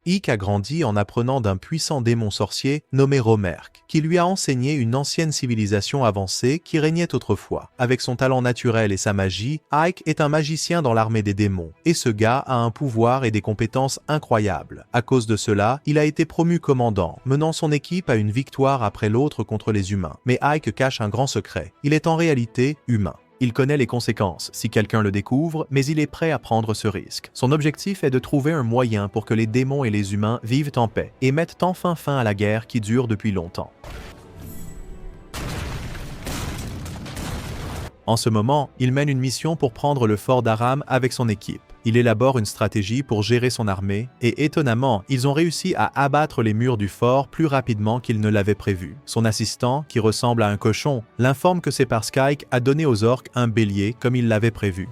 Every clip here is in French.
Ike a grandi en apprenant d'un puissant démon sorcier nommé Romerk, qui lui a enseigné une ancienne civilisation avancée qui régnait autrefois. Avec son talent naturel et sa magie, Ike est un magicien dans l'armée des démons, et ce gars a un pouvoir et des compétences incroyables. À cause de cela, il a été promu commandant, menant son équipe à une victoire après l'autre contre les humains. Mais Ike cache un grand secret. Il est en réalité humain. Il connaît les conséquences si quelqu'un le découvre, mais il est prêt à prendre ce risque. Son objectif est de trouver un moyen pour que les démons et les humains vivent en paix et mettent enfin fin à la guerre qui dure depuis longtemps. En ce moment, il mène une mission pour prendre le fort d'Aram avec son équipe. Il élabore une stratégie pour gérer son armée et étonnamment, ils ont réussi à abattre les murs du fort plus rapidement qu'ils ne l'avaient prévu. Son assistant, qui ressemble à un cochon, l'informe que c'est parce qu'Ike a donné aux orques un bélier comme il l'avait prévu.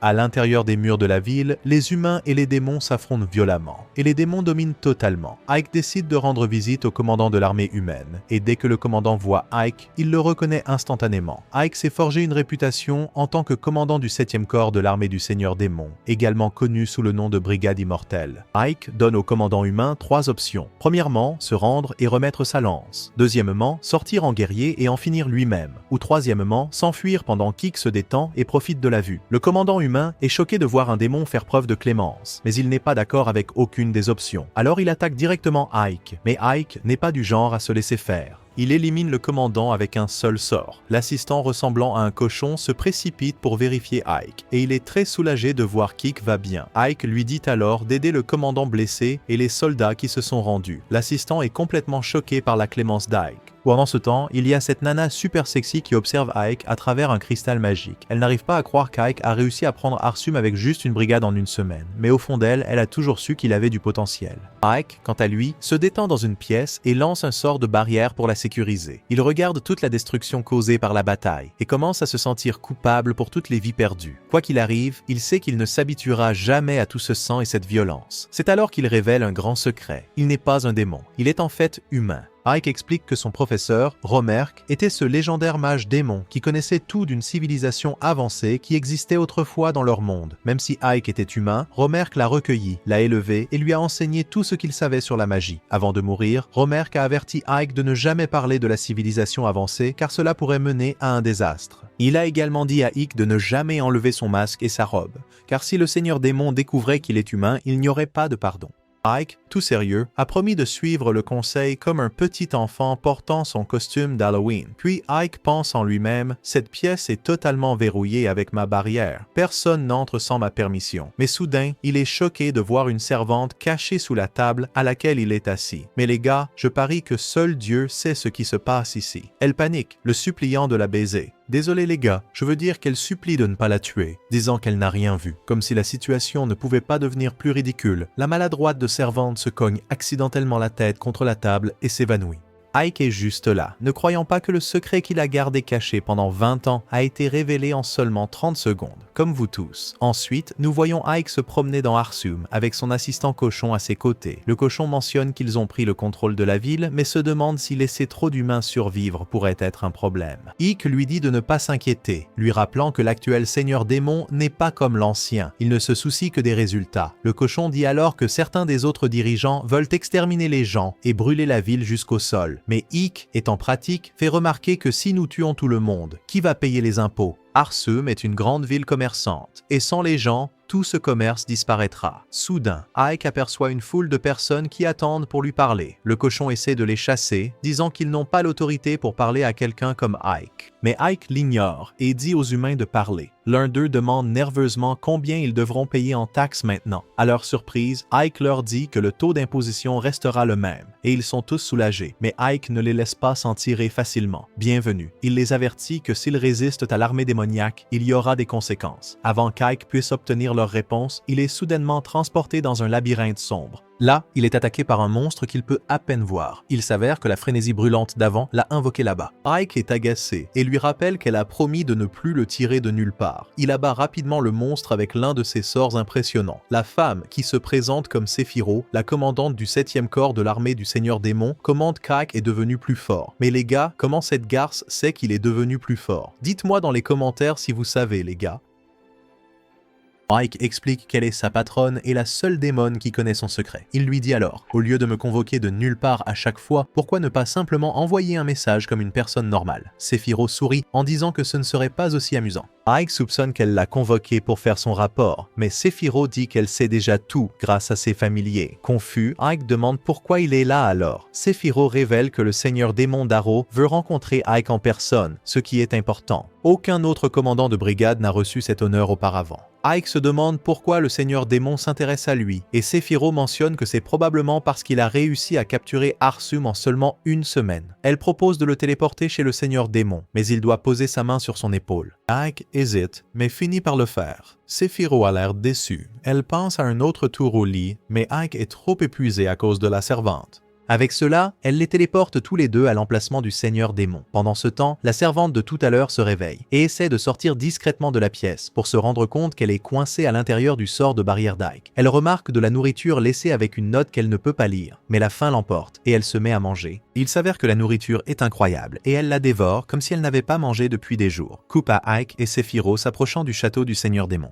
À l'intérieur des murs de la ville, les humains et les démons s'affrontent violemment, et les démons dominent totalement. Ike décide de rendre visite au commandant de l'armée humaine, et dès que le commandant voit Ike, il le reconnaît instantanément. Ike s'est forgé une réputation en tant que commandant du 7e corps de l'armée du Seigneur Démon, également connu sous le nom de Brigade Immortelle. Ike donne au commandant humain 3 options. Premièrement, se rendre et remettre sa lance. Deuxièmement, sortir en guerrier et en finir lui-même. Ou troisièmement, s'enfuir pendant qu'Ike se détend et profite de la vue. Le commandant humain est choqué de voir un démon faire preuve de clémence, mais il n'est pas d'accord avec aucune des options. Alors il attaque directement Ike, mais Ike n'est pas du genre à se laisser faire. Il élimine le commandant avec un seul sort. L'assistant ressemblant à un cochon se précipite pour vérifier Ike, et il est très soulagé de voir qu'Ike va bien. Ike lui dit alors d'aider le commandant blessé et les soldats qui se sont rendus. L'assistant est complètement choqué par la clémence d'Ike. Pendant ce temps, il y a cette nana super sexy qui observe Ike à travers un cristal magique. Elle n'arrive pas à croire qu'Ike a réussi à prendre Arsum avec juste une brigade en une semaine, mais au fond d'elle, elle a toujours su qu'il avait du potentiel. Ike, quant à lui, se détend dans une pièce et lance un sort de barrière pour la sécuriser. Il regarde toute la destruction causée par la bataille et commence à se sentir coupable pour toutes les vies perdues. Quoi qu'il arrive, il sait qu'il ne s'habituera jamais à tout ce sang et cette violence. C'est alors qu'il révèle un grand secret. Il n'est pas un démon, il est en fait humain. Ike explique que son professeur, Romerk, était ce légendaire mage démon qui connaissait tout d'une civilisation avancée qui existait autrefois dans leur monde. Même si Ike était humain, Romerk l'a recueilli, l'a élevé et lui a enseigné tout ce qu'il savait sur la magie. Avant de mourir, Romerk a averti Ike de ne jamais parler de la civilisation avancée car cela pourrait mener à un désastre. Il a également dit à Ike de ne jamais enlever son masque et sa robe, car si le Seigneur Démon découvrait qu'il est humain, il n'y aurait pas de pardon. Ike, tout sérieux, a promis de suivre le conseil comme un petit enfant portant son costume d'Halloween. Puis Ike pense en lui-même, cette pièce est totalement verrouillée avec ma barrière. Personne n'entre sans ma permission. Mais soudain, il est choqué de voir une servante cachée sous la table à laquelle il est assis. Mais les gars, je parie que seul Dieu sait ce qui se passe ici. Elle panique, le suppliant de la baiser. Désolé les gars, je veux dire qu'elle supplie de ne pas la tuer, disant qu'elle n'a rien vu. Comme si la situation ne pouvait pas devenir plus ridicule, la maladroite de servante se cogne accidentellement la tête contre la table et s'évanouit. Ike est juste là, ne croyant pas que le secret qu'il a gardé caché pendant 20 ans a été révélé en seulement 30 secondes, comme vous tous. Ensuite, nous voyons Ike se promener dans Arsum avec son assistant cochon à ses côtés. Le cochon mentionne qu'ils ont pris le contrôle de la ville, mais se demande si laisser trop d'humains survivre pourrait être un problème. Ike lui dit de ne pas s'inquiéter, lui rappelant que l'actuel seigneur démon n'est pas comme l'ancien. Il ne se soucie que des résultats. Le cochon dit alors que certains des autres dirigeants veulent exterminer les gens et brûler la ville jusqu'au sol. Mais Ike, étant pratique, fait remarquer que si nous tuons tout le monde, qui va payer les impôts? Arsum est une grande ville commerçante, et sans les gens, tout ce commerce disparaîtra. Soudain, Ike aperçoit une foule de personnes qui attendent pour lui parler. Le cochon essaie de les chasser, disant qu'ils n'ont pas l'autorité pour parler à quelqu'un comme Ike. Mais Ike l'ignore et dit aux humains de parler. L'un d'eux demande nerveusement combien ils devront payer en taxes maintenant. À leur surprise, Ike leur dit que le taux d'imposition restera le même, et ils sont tous soulagés. Mais Ike ne les laisse pas s'en tirer facilement. Bienvenue. Il les avertit que s'ils résistent à l'armée démoniaque, il y aura des conséquences. Avant qu'Ike puisse obtenir leur réponse, il est soudainement transporté dans un labyrinthe sombre. Là, il est attaqué par un monstre qu'il peut à peine voir. Il s'avère que la frénésie brûlante d'avant l'a invoqué là-bas. Ike est agacé et lui rappelle qu'elle a promis de ne plus le tirer de nulle part. Il abat rapidement le monstre avec l'un de ses sorts impressionnants. La femme, qui se présente comme Séphiro, la commandante du 7e corps de l'armée du Seigneur Démon, commande qu'Ike est devenu plus fort. Mais les gars, comment cette garce sait qu'il est devenu plus fort? Dites-moi dans les commentaires si vous savez, les gars. Ike explique qu'elle est sa patronne et la seule démone qui connaît son secret. Il lui dit alors, au lieu de me convoquer de nulle part à chaque fois, pourquoi ne pas simplement envoyer un message comme une personne normale? Sephiroth sourit en disant que ce ne serait pas aussi amusant. Ike soupçonne qu'elle l'a convoqué pour faire son rapport, mais Sephiroth dit qu'elle sait déjà tout grâce à ses familiers. Confus, Ike demande pourquoi il est là alors. Sephiroth révèle que le seigneur démon Darrow veut rencontrer Ike en personne, ce qui est important. Aucun autre commandant de brigade n'a reçu cet honneur auparavant. Ike se demande pourquoi le seigneur démon s'intéresse à lui, et Sephiroth mentionne que c'est probablement parce qu'il a réussi à capturer Arsum en seulement une semaine. Elle propose de le téléporter chez le seigneur démon, mais il doit poser sa main sur son épaule. Ike hésite, mais finit par le faire. Sephiroth a l'air déçu. Elle pense à un autre tour au lit, mais Ike est trop épuisé à cause de la servante. Avec cela, elle les téléporte tous les deux à l'emplacement du seigneur démon. Pendant ce temps, la servante de tout à l'heure se réveille et essaie de sortir discrètement de la pièce pour se rendre compte qu'elle est coincée à l'intérieur du sort de barrière d'Ike. Elle remarque de la nourriture laissée avec une note qu'elle ne peut pas lire, mais la faim l'emporte et elle se met à manger. Il s'avère que la nourriture est incroyable et elle la dévore comme si elle n'avait pas mangé depuis des jours. Coupe à Ike et Sephiroth s'approchant du château du seigneur démon.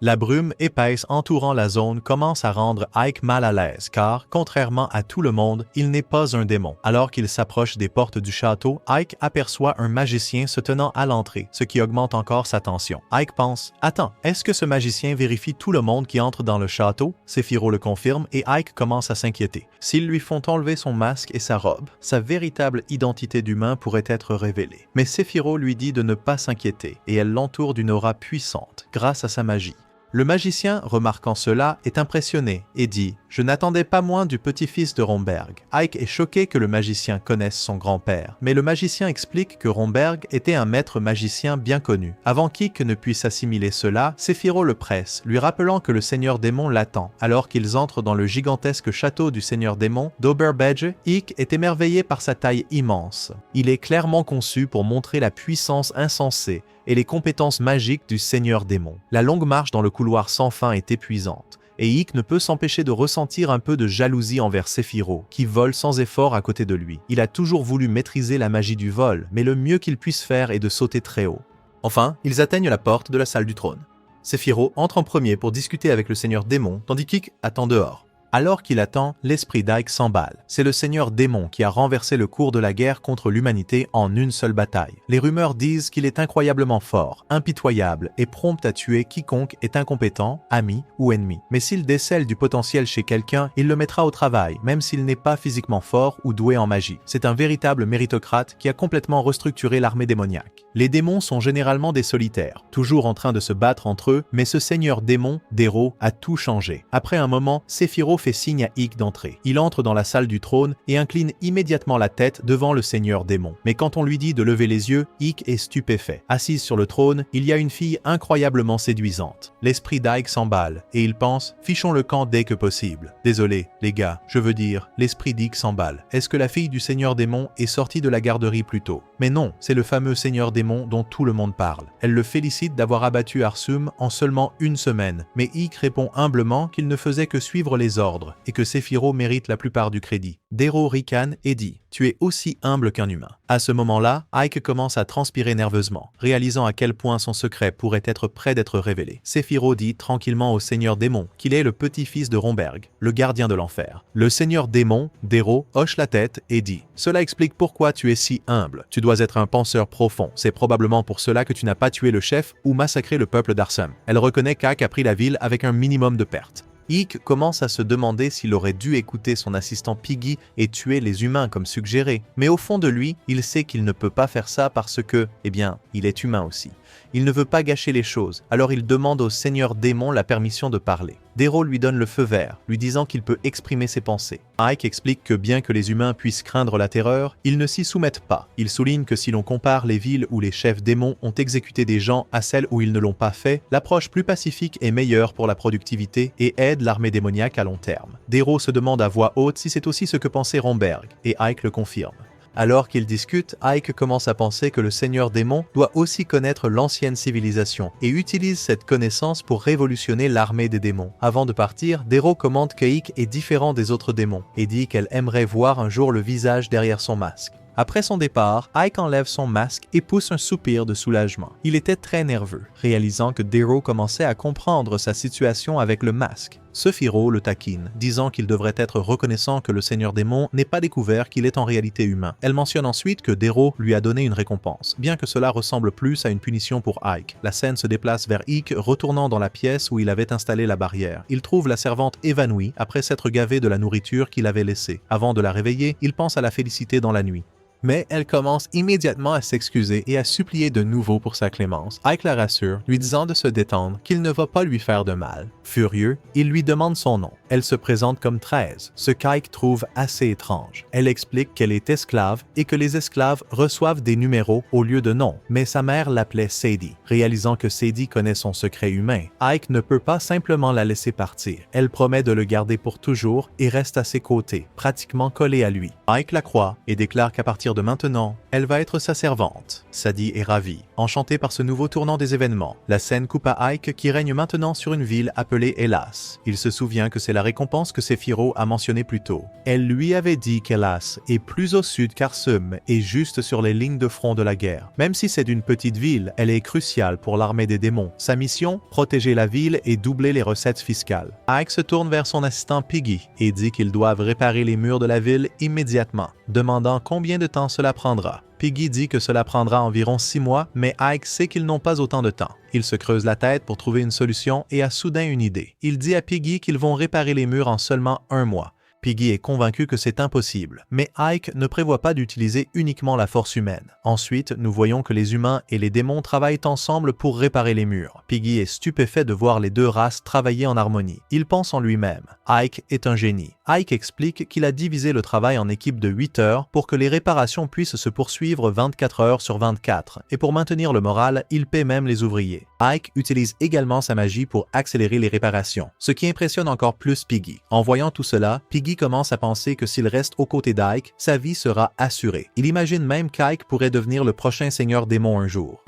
La brume épaisse entourant la zone commence à rendre Ike mal à l'aise car, contrairement à tout le monde, il n'est pas un démon. Alors qu'il s'approche des portes du château, Ike aperçoit un magicien se tenant à l'entrée, ce qui augmente encore sa tension. Ike pense « Attends, est-ce que ce magicien vérifie tout le monde qui entre dans le château ?» Sephiroth le confirme et Ike commence à s'inquiéter. S'ils lui font enlever son masque et sa robe, sa véritable identité d'humain pourrait être révélée. Mais Sephiroth lui dit de ne pas s'inquiéter et elle l'entoure d'une aura puissante grâce à sa magie. Le magicien, remarquant cela, est impressionné et dit « Je n'attendais pas moins du petit-fils de Romberg ». Ike est choqué que le magicien connaisse son grand-père, mais le magicien explique que Romberg était un maître magicien bien connu. Avant qu'Ike ne puisse assimiler cela, Sephiroth le presse, lui rappelant que le seigneur démon l'attend. Alors qu'ils entrent dans le gigantesque château du seigneur démon d'Oberbedge, Ike est émerveillé par sa taille immense. Il est clairement conçu pour montrer la puissance insensée et les compétences magiques du seigneur démon. La longue marche dans le couloir sans fin est épuisante, et Ike ne peut s'empêcher de ressentir un peu de jalousie envers Sephiroth, qui vole sans effort à côté de lui. Il a toujours voulu maîtriser la magie du vol, mais le mieux qu'il puisse faire est de sauter très haut. Enfin, ils atteignent la porte de la salle du trône. Sephiroth entre en premier pour discuter avec le seigneur démon, tandis qu'Ike attend dehors. Alors qu'il attend, l'esprit d'Ike s'emballe. C'est le seigneur démon qui a renversé le cours de la guerre contre l'humanité en une seule bataille. Les rumeurs disent qu'il est incroyablement fort, impitoyable et prompt à tuer quiconque est incompétent, ami ou ennemi. Mais s'il décèle du potentiel chez quelqu'un, il le mettra au travail, même s'il n'est pas physiquement fort ou doué en magie. C'est un véritable méritocrate qui a complètement restructuré l'armée démoniaque. Les démons sont généralement des solitaires, toujours en train de se battre entre eux, mais ce seigneur démon, Darrow, a tout changé. Après un moment, Sephiroth fait signe à Ike d'entrer. Il entre dans la salle du trône et incline immédiatement la tête devant le seigneur démon. Mais quand on lui dit de lever les yeux, Ike est stupéfait. Assise sur le trône, il y a une fille incroyablement séduisante. L'esprit d'Ike s'emballe et il pense « Fichons le camp dès que possible ». Désolé, les gars, je veux dire, l'esprit d'Ike s'emballe. Est-ce que la fille du seigneur démon est sortie de la garderie plus tôt? Mais non, c'est le fameux seigneur démon dont tout le monde parle. Elle le félicite d'avoir abattu Arsum en seulement une semaine, mais Ike répond humblement qu'il ne faisait que suivre les ordres et que Sephiroth mérite la plupart du crédit. Darrow ricane et dit « Tu es aussi humble qu'un humain ». À ce moment-là, Ike commence à transpirer nerveusement, réalisant à quel point son secret pourrait être près d'être révélé. Sephiroth dit tranquillement au seigneur démon qu'il est le petit-fils de Romberg, le gardien de l'enfer. Le seigneur démon, Darrow, hoche la tête et dit « Cela explique pourquoi tu es si humble. Tu dois être un penseur profond. C'est probablement pour cela que tu n'as pas tué le chef ou massacré le peuple d'Arsum. » Elle reconnaît qu'Ike a pris la ville avec un minimum de pertes. Ike commence à se demander s'il aurait dû écouter son assistant Piggy et tuer les humains comme suggéré. Mais au fond de lui, il sait qu'il ne peut pas faire ça parce que, eh bien, il est humain aussi. Il ne veut pas gâcher les choses, alors il demande au seigneur démon la permission de parler. Darrow lui donne le feu vert, lui disant qu'il peut exprimer ses pensées. Ike explique que bien que les humains puissent craindre la terreur, ils ne s'y soumettent pas. Il souligne que si l'on compare les villes où les chefs démons ont exécuté des gens à celles où ils ne l'ont pas fait, l'approche plus pacifique est meilleure pour la productivité et aide l'armée démoniaque à long terme. Darrow se demande à voix haute si c'est aussi ce que pensait Romberg, et Ike le confirme. Alors qu'ils discutent, Ike commence à penser que le seigneur démon doit aussi connaître l'ancienne civilisation et utilise cette connaissance pour révolutionner l'armée des démons. Avant de partir, Darrow commente que Ike est différent des autres démons et dit qu'elle aimerait voir un jour le visage derrière son masque. Après son départ, Ike enlève son masque et pousse un soupir de soulagement. Il était très nerveux, réalisant que Darrow commençait à comprendre sa situation avec le masque. Sephiroth le taquine, disant qu'il devrait être reconnaissant que le Seigneur Démon n'ait pas découvert qu'il est en réalité humain. Elle mentionne ensuite que Darrow lui a donné une récompense, bien que cela ressemble plus à une punition pour Ike. La scène se déplace vers Ike, retournant dans la pièce où il avait installé la barrière. Il trouve la servante évanouie après s'être gavé de la nourriture qu'il avait laissée. Avant de la réveiller, il pense à la féliciter dans la nuit. Mais elle commence immédiatement à s'excuser et à supplier de nouveau pour sa clémence. Ike la rassure, lui disant de se détendre, qu'il ne va pas lui faire de mal. Furieux, il lui demande son nom. Elle se présente comme 13, ce qu'Ike trouve assez étrange. Elle explique qu'elle est esclave et que les esclaves reçoivent des numéros au lieu de noms, mais sa mère l'appelait Sadie. Réalisant que Sadie connaît son secret humain, Ike ne peut pas simplement la laisser partir. Elle promet de le garder pour toujours et reste à ses côtés, pratiquement collée à lui. Ike la croit et déclare qu'à partir de maintenant, elle va être sa servante. Sadie est ravie, enchantée par ce nouveau tournant des événements. La scène coupe à Ike qui règne maintenant sur une ville appelée Hélas. Il se souvient que c'est la récompense que Sephiroth a mentionnée plus tôt. Elle lui avait dit qu'Hélas est plus au sud qu'Arsum et juste sur les lignes de front de la guerre. Même si c'est d'une petite ville, elle est cruciale pour l'armée des démons. Sa mission, protéger la ville et doubler les recettes fiscales. Ike se tourne vers son assistant Piggy et dit qu'ils doivent réparer les murs de la ville immédiatement, demandant combien de temps cela prendra. Piggy dit que cela prendra environ 6 mois, mais Ike sait qu'ils n'ont pas autant de temps. Il se creuse la tête pour trouver une solution et a soudain une idée. Il dit à Piggy qu'ils vont réparer les murs en seulement 1 mois. Piggy est convaincu que c'est impossible, mais Ike ne prévoit pas d'utiliser uniquement la force humaine. Ensuite, nous voyons que les humains et les démons travaillent ensemble pour réparer les murs. Piggy est stupéfait de voir les deux races travailler en harmonie. Il pense en lui-même. Ike est un génie. Ike explique qu'il a divisé le travail en équipes de 8 heures pour que les réparations puissent se poursuivre 24 heures sur 24, et pour maintenir le moral, il paie même les ouvriers. Ike utilise également sa magie pour accélérer les réparations, ce qui impressionne encore plus Piggy. En voyant tout cela, Piggy commence à penser que s'il reste aux côtés d'Ike, sa vie sera assurée. Il imagine même qu'Ike pourrait devenir le prochain seigneur démon un jour.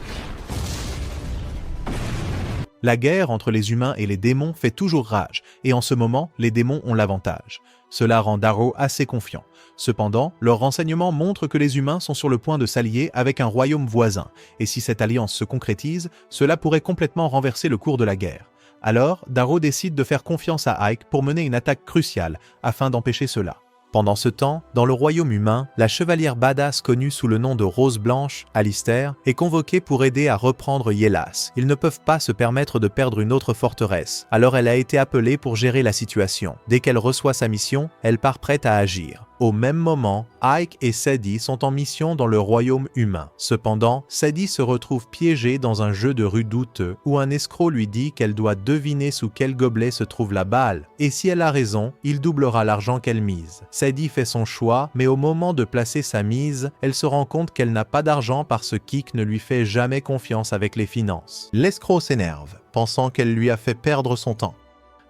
La guerre entre les humains et les démons fait toujours rage, et en ce moment, les démons ont l'avantage. Cela rend Darrow assez confiant. Cependant, leurs renseignements montrent que les humains sont sur le point de s'allier avec un royaume voisin, et si cette alliance se concrétise, cela pourrait complètement renverser le cours de la guerre. Alors, Darrow décide de faire confiance à Ike pour mener une attaque cruciale afin d'empêcher cela. Pendant ce temps, dans le royaume humain, la chevalière badass connue sous le nom de Rose Blanche, Alistair, est convoquée pour aider à reprendre Hélas. Ils ne peuvent pas se permettre de perdre une autre forteresse, alors elle a été appelée pour gérer la situation. Dès qu'elle reçoit sa mission, elle part prête à agir. Au même moment, Ike et Sadie sont en mission dans le royaume humain. Cependant, Sadie se retrouve piégée dans un jeu de rue douteux où un escroc lui dit qu'elle doit deviner sous quel gobelet se trouve la balle, et si elle a raison, il doublera l'argent qu'elle mise. Sadie fait son choix, mais au moment de placer sa mise, elle se rend compte qu'elle n'a pas d'argent parce qu'Ike ne lui fait jamais confiance avec les finances. L'escroc s'énerve, pensant qu'elle lui a fait perdre son temps.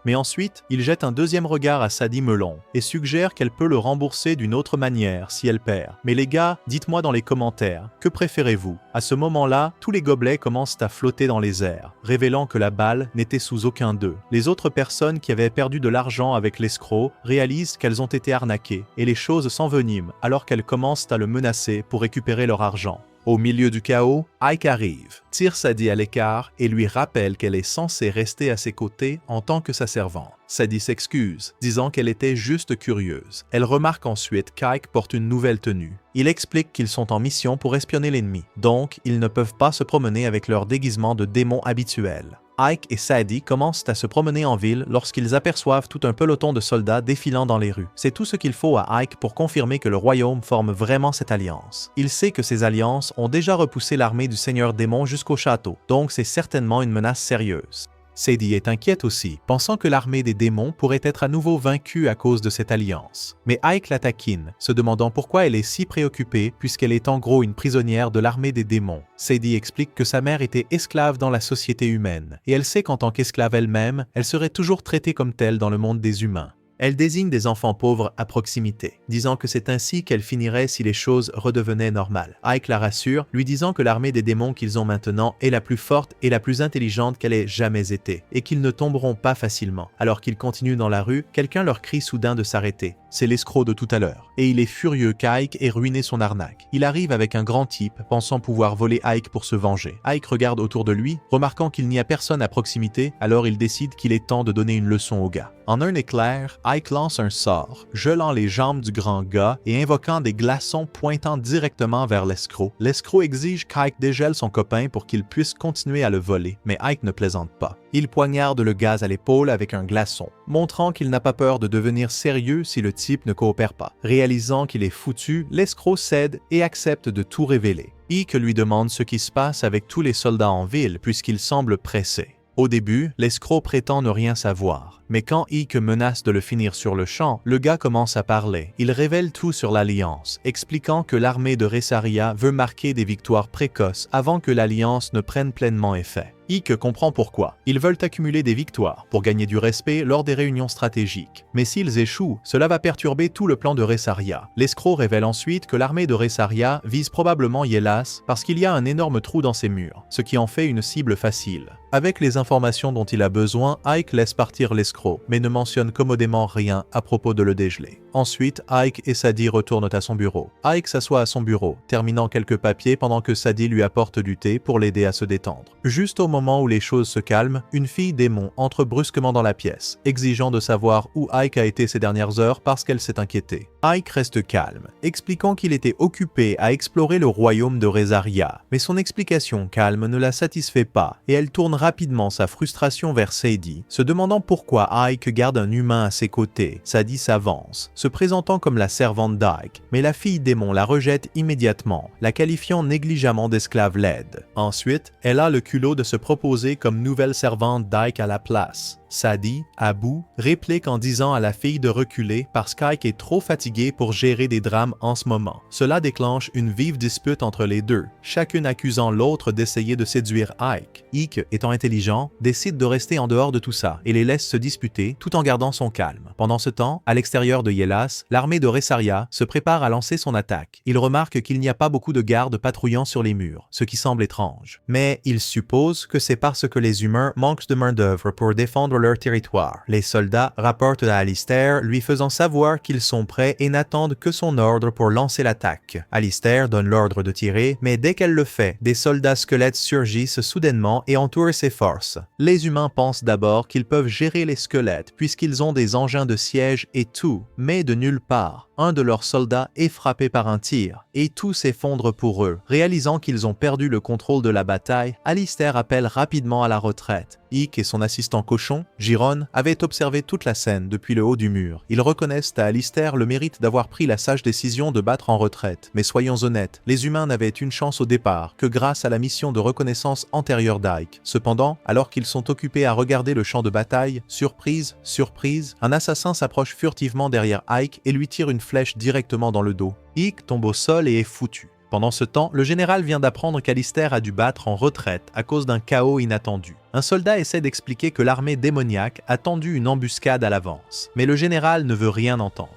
Mais ensuite, il jette un deuxième regard à Sadie Melon et suggère qu'elle peut le rembourser d'une autre manière si elle perd. Mais les gars, dites-moi dans les commentaires, que préférez-vous? À ce moment-là, tous les gobelets commencent à flotter dans les airs, révélant que la balle n'était sous aucun d'eux. Les autres personnes qui avaient perdu de l'argent avec l'escroc réalisent qu'elles ont été arnaquées et les choses s'enveniment alors qu'elles commencent à le menacer pour récupérer leur argent. Au milieu du chaos, Ike arrive, tire Sadie à l'écart et lui rappelle qu'elle est censée rester à ses côtés en tant que sa servante. Sadie s'excuse, disant qu'elle était juste curieuse. Elle remarque ensuite qu'Ike porte une nouvelle tenue. Il explique qu'ils sont en mission pour espionner l'ennemi, donc ils ne peuvent pas se promener avec leur déguisement de démons habituel. Ike et Sadie commencent à se promener en ville lorsqu'ils aperçoivent tout un peloton de soldats défilant dans les rues. C'est tout ce qu'il faut à Ike pour confirmer que le royaume forme vraiment cette alliance. Il sait que ces alliances ont déjà repoussé l'armée du Seigneur Démon jusqu'au château, donc c'est certainement une menace sérieuse. Sadie est inquiète aussi, pensant que l'armée des démons pourrait être à nouveau vaincue à cause de cette alliance. Mais Ike la taquine, se demandant pourquoi elle est si préoccupée puisqu'elle est en gros une prisonnière de l'armée des démons. Sadie explique que sa mère était esclave dans la société humaine, et elle sait qu'en tant qu'esclave elle-même, elle serait toujours traitée comme telle dans le monde des humains. Elle désigne des enfants pauvres à proximité, disant que c'est ainsi qu'elle finirait si les choses redevenaient normales. Ike la rassure, lui disant que l'armée des démons qu'ils ont maintenant est la plus forte et la plus intelligente qu'elle ait jamais été, et qu'ils ne tomberont pas facilement. Alors qu'ils continuent dans la rue, quelqu'un leur crie soudain de s'arrêter. C'est l'escroc de tout à l'heure. Et il est furieux qu'Ike ait ruiné son arnaque. Il arrive avec un grand type, pensant pouvoir voler Ike pour se venger. Ike regarde autour de lui, remarquant qu'il n'y a personne à proximité, alors il décide qu'il est temps de donner une leçon au gars. En un éclair, Ike lance un sort, gelant les jambes du grand gars et invoquant des glaçons pointant directement vers l'escroc. L'escroc exige qu'Ike dégèle son copain pour qu'il puisse continuer à le voler, mais Ike ne plaisante pas. Il poignarde le gaz à l'épaule avec un glaçon, montrant qu'il n'a pas peur de devenir sérieux si le type ne coopère pas. Réalisant qu'il est foutu, l'escroc cède et accepte de tout révéler. Ike lui demande ce qui se passe avec tous les soldats en ville puisqu'il semble pressé. Au début, l'escroc prétend ne rien savoir, mais quand Ike menace de le finir sur le champ, le gars commence à parler. Il révèle tout sur l'Alliance, expliquant que l'armée de Ressaria veut marquer des victoires précoces avant que l'Alliance ne prenne pleinement effet. Ike comprend pourquoi. Ils veulent accumuler des victoires pour gagner du respect lors des réunions stratégiques. Mais s'ils échouent, cela va perturber tout le plan de Ressaria. L'escroc révèle ensuite que l'armée de Ressaria vise probablement Yelas parce qu'il y a un énorme trou dans ses murs, ce qui en fait une cible facile. Avec les informations dont il a besoin, Ike laisse partir l'escroc, mais ne mentionne commodément rien à propos de le dégeler. Ensuite, Ike et Sadie retournent à son bureau. Ike s'assoit à son bureau, terminant quelques papiers pendant que Sadie lui apporte du thé pour l'aider à se détendre. Juste au moment où les choses se calment, une fille démon entre brusquement dans la pièce, exigeant de savoir où Ike a été ces dernières heures parce qu'elle s'est inquiétée. Ike reste calme, expliquant qu'il était occupé à explorer le royaume de Ressaria, mais son explication calme ne la satisfait pas et elle tourne rapidement sa frustration vers Sadie, se demandant pourquoi Ike garde un humain à ses côtés. Sadie s'avance, se présentant comme la servante d'Ike, mais la fille démon la rejette immédiatement, la qualifiant négligemment d'esclave laide. Ensuite, elle a le culot de se proposer comme nouvelle servante d'Ike à la place. Sadie, à bout, réplique en disant à la fille de reculer parce qu'Ike est trop fatigué pour gérer des drames en ce moment. Cela déclenche une vive dispute entre les deux, chacune accusant l'autre d'essayer de séduire Ike. Ike, étant intelligent, décide de rester en dehors de tout ça et les laisse se disputer tout en gardant son calme. Pendant ce temps, à l'extérieur de Yelas, l'armée de Ressaria se prépare à lancer son attaque. Il remarque qu'il n'y a pas beaucoup de gardes patrouillant sur les murs, ce qui semble étrange. Mais il suppose que c'est parce que les humains manquent de main-d'œuvre pour défendre leur territoire. Les soldats rapportent à Alistair, lui faisant savoir qu'ils sont prêts et n'attendent que son ordre pour lancer l'attaque. Alistair donne l'ordre de tirer, mais dès qu'elle le fait, des soldats squelettes surgissent soudainement et entourent ses forces. Les humains pensent d'abord qu'ils peuvent gérer les squelettes puisqu'ils ont des engins de siège et tout, mais de nulle part. Un de leurs soldats est frappé par un tir, et tout s'effondre pour eux. Réalisant qu'ils ont perdu le contrôle de la bataille, Alistair appelle rapidement à la retraite. Ike et son assistant cochon, Giron, avaient observé toute la scène depuis le haut du mur. Ils reconnaissent à Alistair le mérite d'avoir pris la sage décision de battre en retraite. Mais soyons honnêtes, les humains n'avaient une chance au départ que grâce à la mission de reconnaissance antérieure d'Ike. Cependant, alors qu'ils sont occupés à regarder le champ de bataille, surprise, un assassin s'approche furtivement derrière Ike et lui tire une flèche directement dans le dos. Ike tombe au sol et est foutu. Pendant ce temps, le général vient d'apprendre qu'Alistair a dû battre en retraite à cause d'un chaos inattendu. Un soldat essaie d'expliquer que l'armée démoniaque a tendu une embuscade à l'avance, mais le général ne veut rien entendre.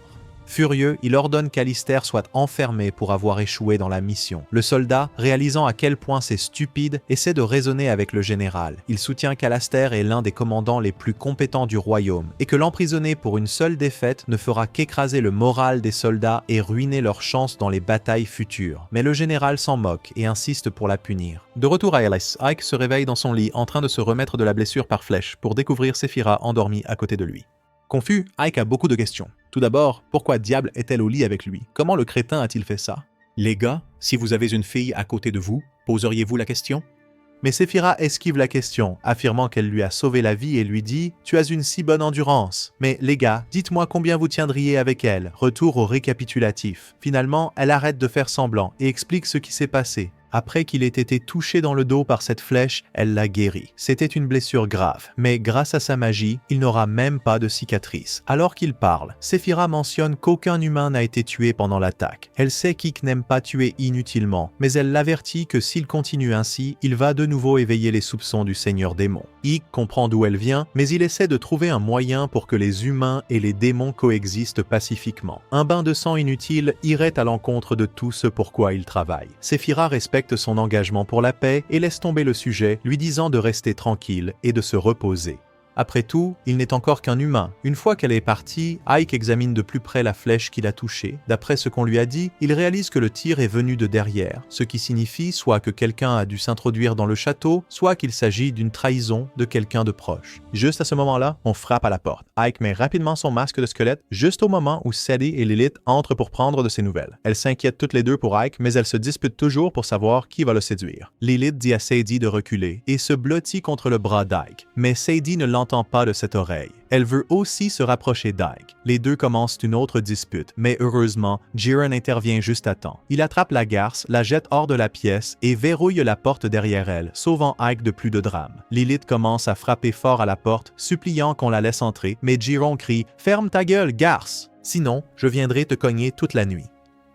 Furieux, il ordonne qu'Alistair soit enfermé pour avoir échoué dans la mission. Le soldat, réalisant à quel point c'est stupide, essaie de raisonner avec le général. Il soutient qu'Alistair est l'un des commandants les plus compétents du royaume et que l'emprisonner pour une seule défaite ne fera qu'écraser le moral des soldats et ruiner leurs chances dans les batailles futures. Mais le général s'en moque et insiste pour la punir. De retour à Ellis, Ike se réveille dans son lit en train de se remettre de la blessure par flèche pour découvrir Séphira endormie à côté de lui. Confus, Ike a beaucoup de questions. Tout d'abord, pourquoi diable est-elle au lit avec lui? Comment le crétin a-t-il fait ça? Les gars, si vous avez une fille à côté de vous, poseriez-vous la question? Mais Séphira esquive la question, affirmant qu'elle lui a sauvé la vie et lui dit « Tu as une si bonne endurance. Mais les gars, dites-moi combien vous tiendriez avec elle. » Retour au récapitulatif. Finalement, elle arrête de faire semblant et explique ce qui s'est passé. Après qu'il ait été touché dans le dos par cette flèche, elle l'a guéri. C'était une blessure grave, mais grâce à sa magie, il n'aura même pas de cicatrice. Alors qu'il parle, Séphira mentionne qu'aucun humain n'a été tué pendant l'attaque. Elle sait qu'Ikk n'aime pas tuer inutilement, mais elle l'avertit que s'il continue ainsi, il va de nouveau éveiller les soupçons du Seigneur Démon. Ikk comprend d'où elle vient, mais il essaie de trouver un moyen pour que les humains et les démons coexistent pacifiquement. Un bain de sang inutile irait à l'encontre de tout ce pourquoi il travaille. Séphira respecte son engagement pour la paix et laisse tomber le sujet, lui disant de rester tranquille et de se reposer. Après tout, il n'est encore qu'un humain. Une fois qu'elle est partie, Ike examine de plus près la flèche qu'il a touchée. D'après ce qu'on lui a dit, il réalise que le tir est venu de derrière, ce qui signifie soit que quelqu'un a dû s'introduire dans le château, soit qu'il s'agit d'une trahison de quelqu'un de proche. Juste à ce moment-là, on frappe à la porte. Ike met rapidement son masque de squelette juste au moment où Sadie et Lilith entrent pour prendre de ses nouvelles. Elles s'inquiètent toutes les deux pour Ike, mais elles se disputent toujours pour savoir qui va le séduire. Lilith dit à Sadie de reculer et se blottit contre le bras d'Ike, mais Sadie ne l'entend pas de cette oreille. Elle veut aussi se rapprocher d'Ike. Les deux commencent une autre dispute, mais heureusement, Jiren intervient juste à temps. Il attrape la garce, la jette hors de la pièce et verrouille la porte derrière elle, sauvant Ike de plus de drame. Lilith commence à frapper fort à la porte, suppliant qu'on la laisse entrer, mais Jiren crie « Ferme ta gueule, garce! Sinon, je viendrai te cogner toute la nuit. »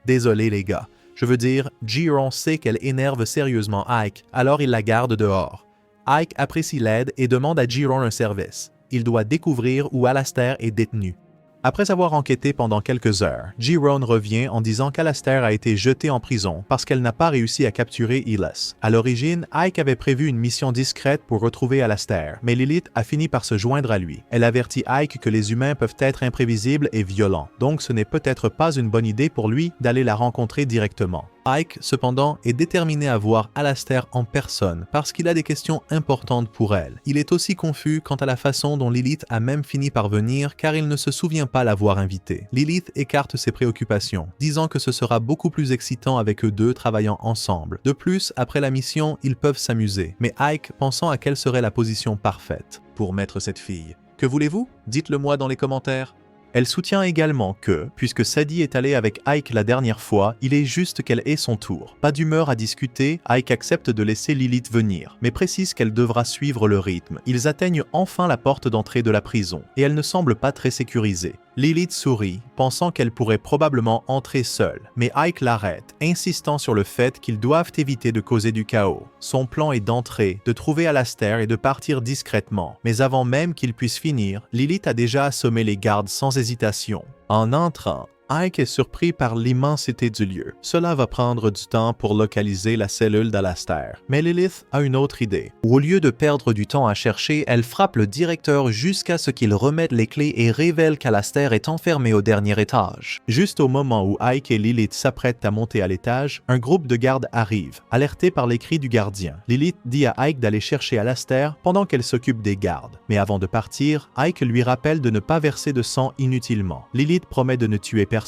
Désolé les gars. Je veux dire, Jiren sait qu'elle énerve sérieusement Ike, alors il la garde dehors. Ike apprécie l'aide et demande à Jiren un service. Il doit découvrir où Alastair est détenu. Après avoir enquêté pendant quelques heures, Jiren revient en disant qu'Alastair a été jeté en prison parce qu'elle n'a pas réussi à capturer Ilas. À l'origine, Ike avait prévu une mission discrète pour retrouver Alastair, mais Lilith a fini par se joindre à lui. Elle avertit Ike que les humains peuvent être imprévisibles et violents, donc ce n'est peut-être pas une bonne idée pour lui d'aller la rencontrer directement. Ike, cependant, est déterminé à voir Alastair en personne parce qu'il a des questions importantes pour elle. Il est aussi confus quant à la façon dont Lilith a même fini par venir car il ne se souvient pas l'avoir invitée. Lilith écarte ses préoccupations, disant que ce sera beaucoup plus excitant avec eux deux travaillant ensemble. De plus, après la mission, ils peuvent s'amuser, mais Ike pensant à quelle serait la position parfaite pour mettre cette fille. Que voulez-vous? Dites-le moi dans les commentaires. Elle soutient également que, puisque Sadie est allée avec Ike la dernière fois, il est juste qu'elle ait son tour. Pas d'humeur à discuter, Ike accepte de laisser Lilith venir, mais précise qu'elle devra suivre le rythme. Ils atteignent enfin la porte d'entrée de la prison, et elle ne semble pas très sécurisée. Lilith sourit, pensant qu'elle pourrait probablement entrer seule, mais Ike l'arrête, insistant sur le fait qu'ils doivent éviter de causer du chaos. Son plan est d'entrer, de trouver Alastair et de partir discrètement, mais avant même qu'il puisse finir, Lilith a déjà assommé les gardes sans hésitation. En entrant, Ike est surpris par l'immensité du lieu. Cela va prendre du temps pour localiser la cellule d'Alastair. Mais Lilith a une autre idée. Au lieu de perdre du temps à chercher, elle frappe le directeur jusqu'à ce qu'il remette les clés et révèle qu'Alastair est enfermé au dernier étage. Juste au moment où Ike et Lilith s'apprêtent à monter à l'étage, un groupe de gardes arrive, alerté par les cris du gardien. Lilith dit à Ike d'aller chercher Alastair pendant qu'elle s'occupe des gardes. Mais avant de partir, Ike lui rappelle de ne pas verser de sang inutilement. Lilith promet de ne tuer personne.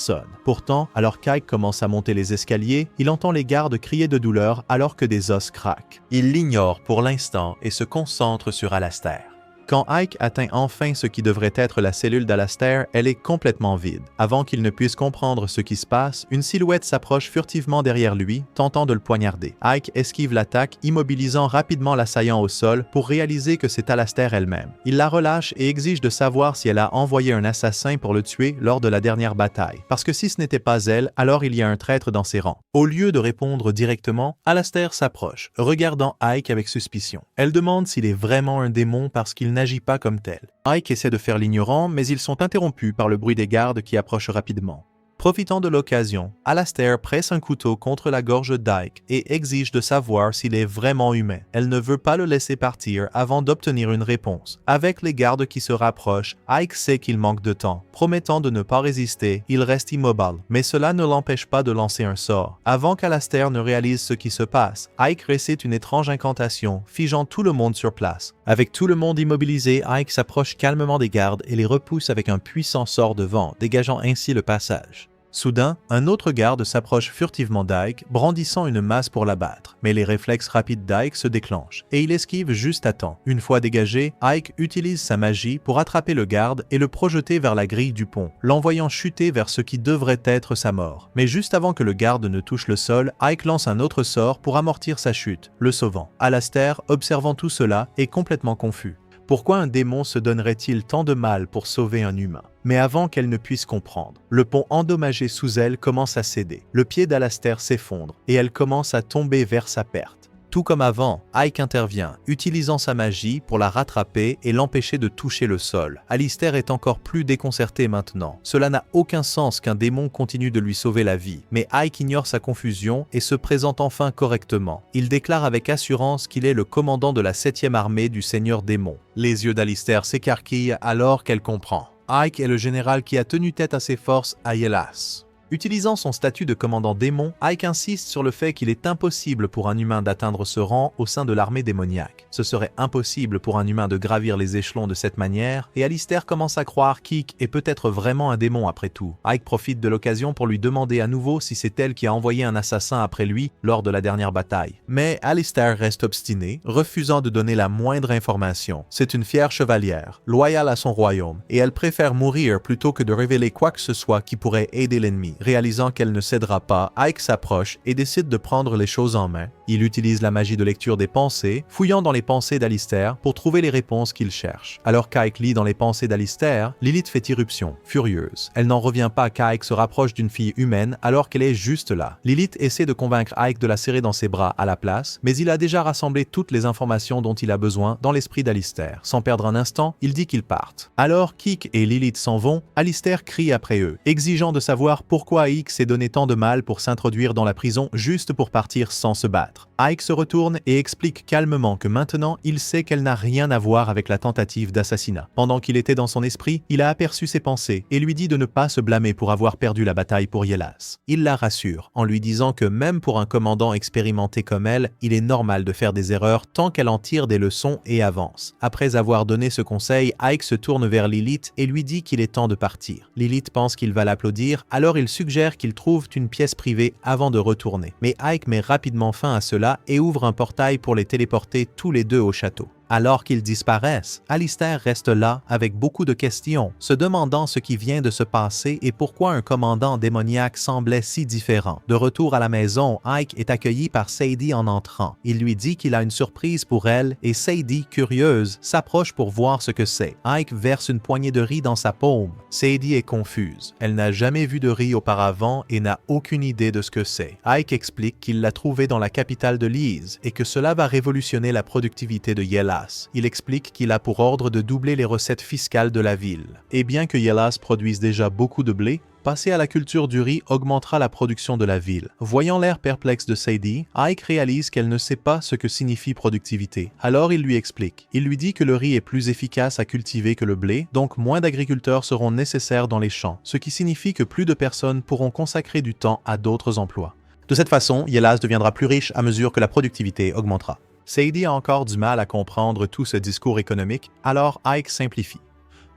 Pourtant, alors qu'Ike commence à monter les escaliers, il entend les gardes crier de douleur alors que des os craquent. Il l'ignore pour l'instant et se concentre sur Alastair. Quand Ike atteint enfin ce qui devrait être la cellule d'Alastair, elle est complètement vide. Avant qu'il ne puisse comprendre ce qui se passe, une silhouette s'approche furtivement derrière lui, tentant de le poignarder. Ike esquive l'attaque, immobilisant rapidement l'assaillant au sol pour réaliser que c'est Alastair elle-même. Il la relâche et exige de savoir si elle a envoyé un assassin pour le tuer lors de la dernière bataille. Parce que si ce n'était pas elle, alors il y a un traître dans ses rangs. Au lieu de répondre directement, Alastair s'approche, regardant Ike avec suspicion. Elle demande s'il est vraiment un démon parce qu'il n'agit pas comme tel. Ike essaie de faire l'ignorant, mais ils sont interrompus par le bruit des gardes qui approchent rapidement. Profitant de l'occasion, Alastair presse un couteau contre la gorge d'Ike et exige de savoir s'il est vraiment humain. Elle ne veut pas le laisser partir avant d'obtenir une réponse. Avec les gardes qui se rapprochent, Ike sait qu'il manque de temps. Promettant de ne pas résister, il reste immobile, mais cela ne l'empêche pas de lancer un sort. Avant qu'Alastair ne réalise ce qui se passe, Ike récite une étrange incantation, figeant tout le monde sur place. Avec tout le monde immobilisé, Ike s'approche calmement des gardes et les repousse avec un puissant sort de vent, dégageant ainsi le passage. Soudain, un autre garde s'approche furtivement d'Ike, brandissant une masse pour l'abattre. Mais les réflexes rapides d'Ike se déclenchent, et il esquive juste à temps. Une fois dégagé, Ike utilise sa magie pour attraper le garde et le projeter vers la grille du pont, l'envoyant chuter vers ce qui devrait être sa mort. Mais juste avant que le garde ne touche le sol, Ike lance un autre sort pour amortir sa chute, le sauvant. Alastair, observant tout cela, est complètement confus. Pourquoi un démon se donnerait-il tant de mal pour sauver un humain? Mais avant qu'elle ne puisse comprendre, le pont endommagé sous elle commence à céder. Le pied d'Alastair s'effondre et elle commence à tomber vers sa perte. Tout comme avant, Ike intervient, utilisant sa magie pour la rattraper et l'empêcher de toucher le sol. Alistair est encore plus déconcerté maintenant. Cela n'a aucun sens qu'un démon continue de lui sauver la vie. Mais Ike ignore sa confusion et se présente enfin correctement. Il déclare avec assurance qu'il est le commandant de la 7e armée du Seigneur Démon. Les yeux d'Alistair s'écarquillent alors qu'elle comprend. Ike est le général qui a tenu tête à ses forces à Yelas. Utilisant son statut de commandant démon, Ike insiste sur le fait qu'il est impossible pour un humain d'atteindre ce rang au sein de l'armée démoniaque. Ce serait impossible pour un humain de gravir les échelons de cette manière, et Alistair commence à croire qu'Ike est peut-être vraiment un démon après tout. Ike profite de l'occasion pour lui demander à nouveau si c'est elle qui a envoyé un assassin après lui lors de la dernière bataille. Mais Alistair reste obstiné, refusant de donner la moindre information. C'est une fière chevalière, loyale à son royaume, et elle préfère mourir plutôt que de révéler quoi que ce soit qui pourrait aider l'ennemi. Réalisant qu'elle ne cédera pas, Ike s'approche et décide de prendre les choses en main. Il utilise la magie de lecture des pensées, fouillant dans les pensées d'Alistair pour trouver les réponses qu'il cherche. Alors qu'Ike lit dans les pensées d'Alistair, Lilith fait irruption, furieuse. Elle n'en revient pas qu'Ike se rapproche d'une fille humaine alors qu'elle est juste là. Lilith essaie de convaincre Ike de la serrer dans ses bras à la place, mais il a déjà rassemblé toutes les informations dont il a besoin dans l'esprit d'Alistair. Sans perdre un instant, il dit qu'ils partent. Alors qu'Ike et Lilith s'en vont, Alistair crie après eux, exigeant de savoir pourquoi Ike s'est donné tant de mal pour s'introduire dans la prison juste pour partir sans se battre. Ike se retourne et explique calmement que maintenant il sait qu'elle n'a rien à voir avec la tentative d'assassinat. Pendant qu'il était dans son esprit, il a aperçu ses pensées et lui dit de ne pas se blâmer pour avoir perdu la bataille pour Yelas. Il la rassure en lui disant que même pour un commandant expérimenté comme elle, il est normal de faire des erreurs tant qu'elle en tire des leçons et avance. Après avoir donné ce conseil, Ike se tourne vers Lilith et lui dit qu'il est temps de partir. Lilith pense qu'il va l'applaudir, alors il suggère qu'ils trouvent une pièce privée avant de retourner. Mais Ike met rapidement fin à cela et ouvre un portail pour les téléporter tous les deux au château. Alors qu'ils disparaissent, Alistair reste là avec beaucoup de questions, se demandant ce qui vient de se passer et pourquoi un commandant démoniaque semblait si différent. De retour à la maison, Ike est accueilli par Sadie en entrant. Il lui dit qu'il a une surprise pour elle et Sadie, curieuse, s'approche pour voir ce que c'est. Ike verse une poignée de riz dans sa paume. Sadie est confuse. Elle n'a jamais vu de riz auparavant et n'a aucune idée de ce que c'est. Ike explique qu'il l'a trouvé dans la capitale de Lise et que cela va révolutionner la productivité de Yelas. Il explique qu'il a pour ordre de doubler les recettes fiscales de la ville. Et bien que Yelas produise déjà beaucoup de blé, passer à la culture du riz augmentera la production de la ville. Voyant l'air perplexe de Sadie, Ike réalise qu'elle ne sait pas ce que signifie productivité. Alors il lui explique. Il lui dit que le riz est plus efficace à cultiver que le blé, donc moins d'agriculteurs seront nécessaires dans les champs, ce qui signifie que plus de personnes pourront consacrer du temps à d'autres emplois. De cette façon, Yelas deviendra plus riche à mesure que la productivité augmentera. Sadie a encore du mal à comprendre tout ce discours économique, alors Ike simplifie.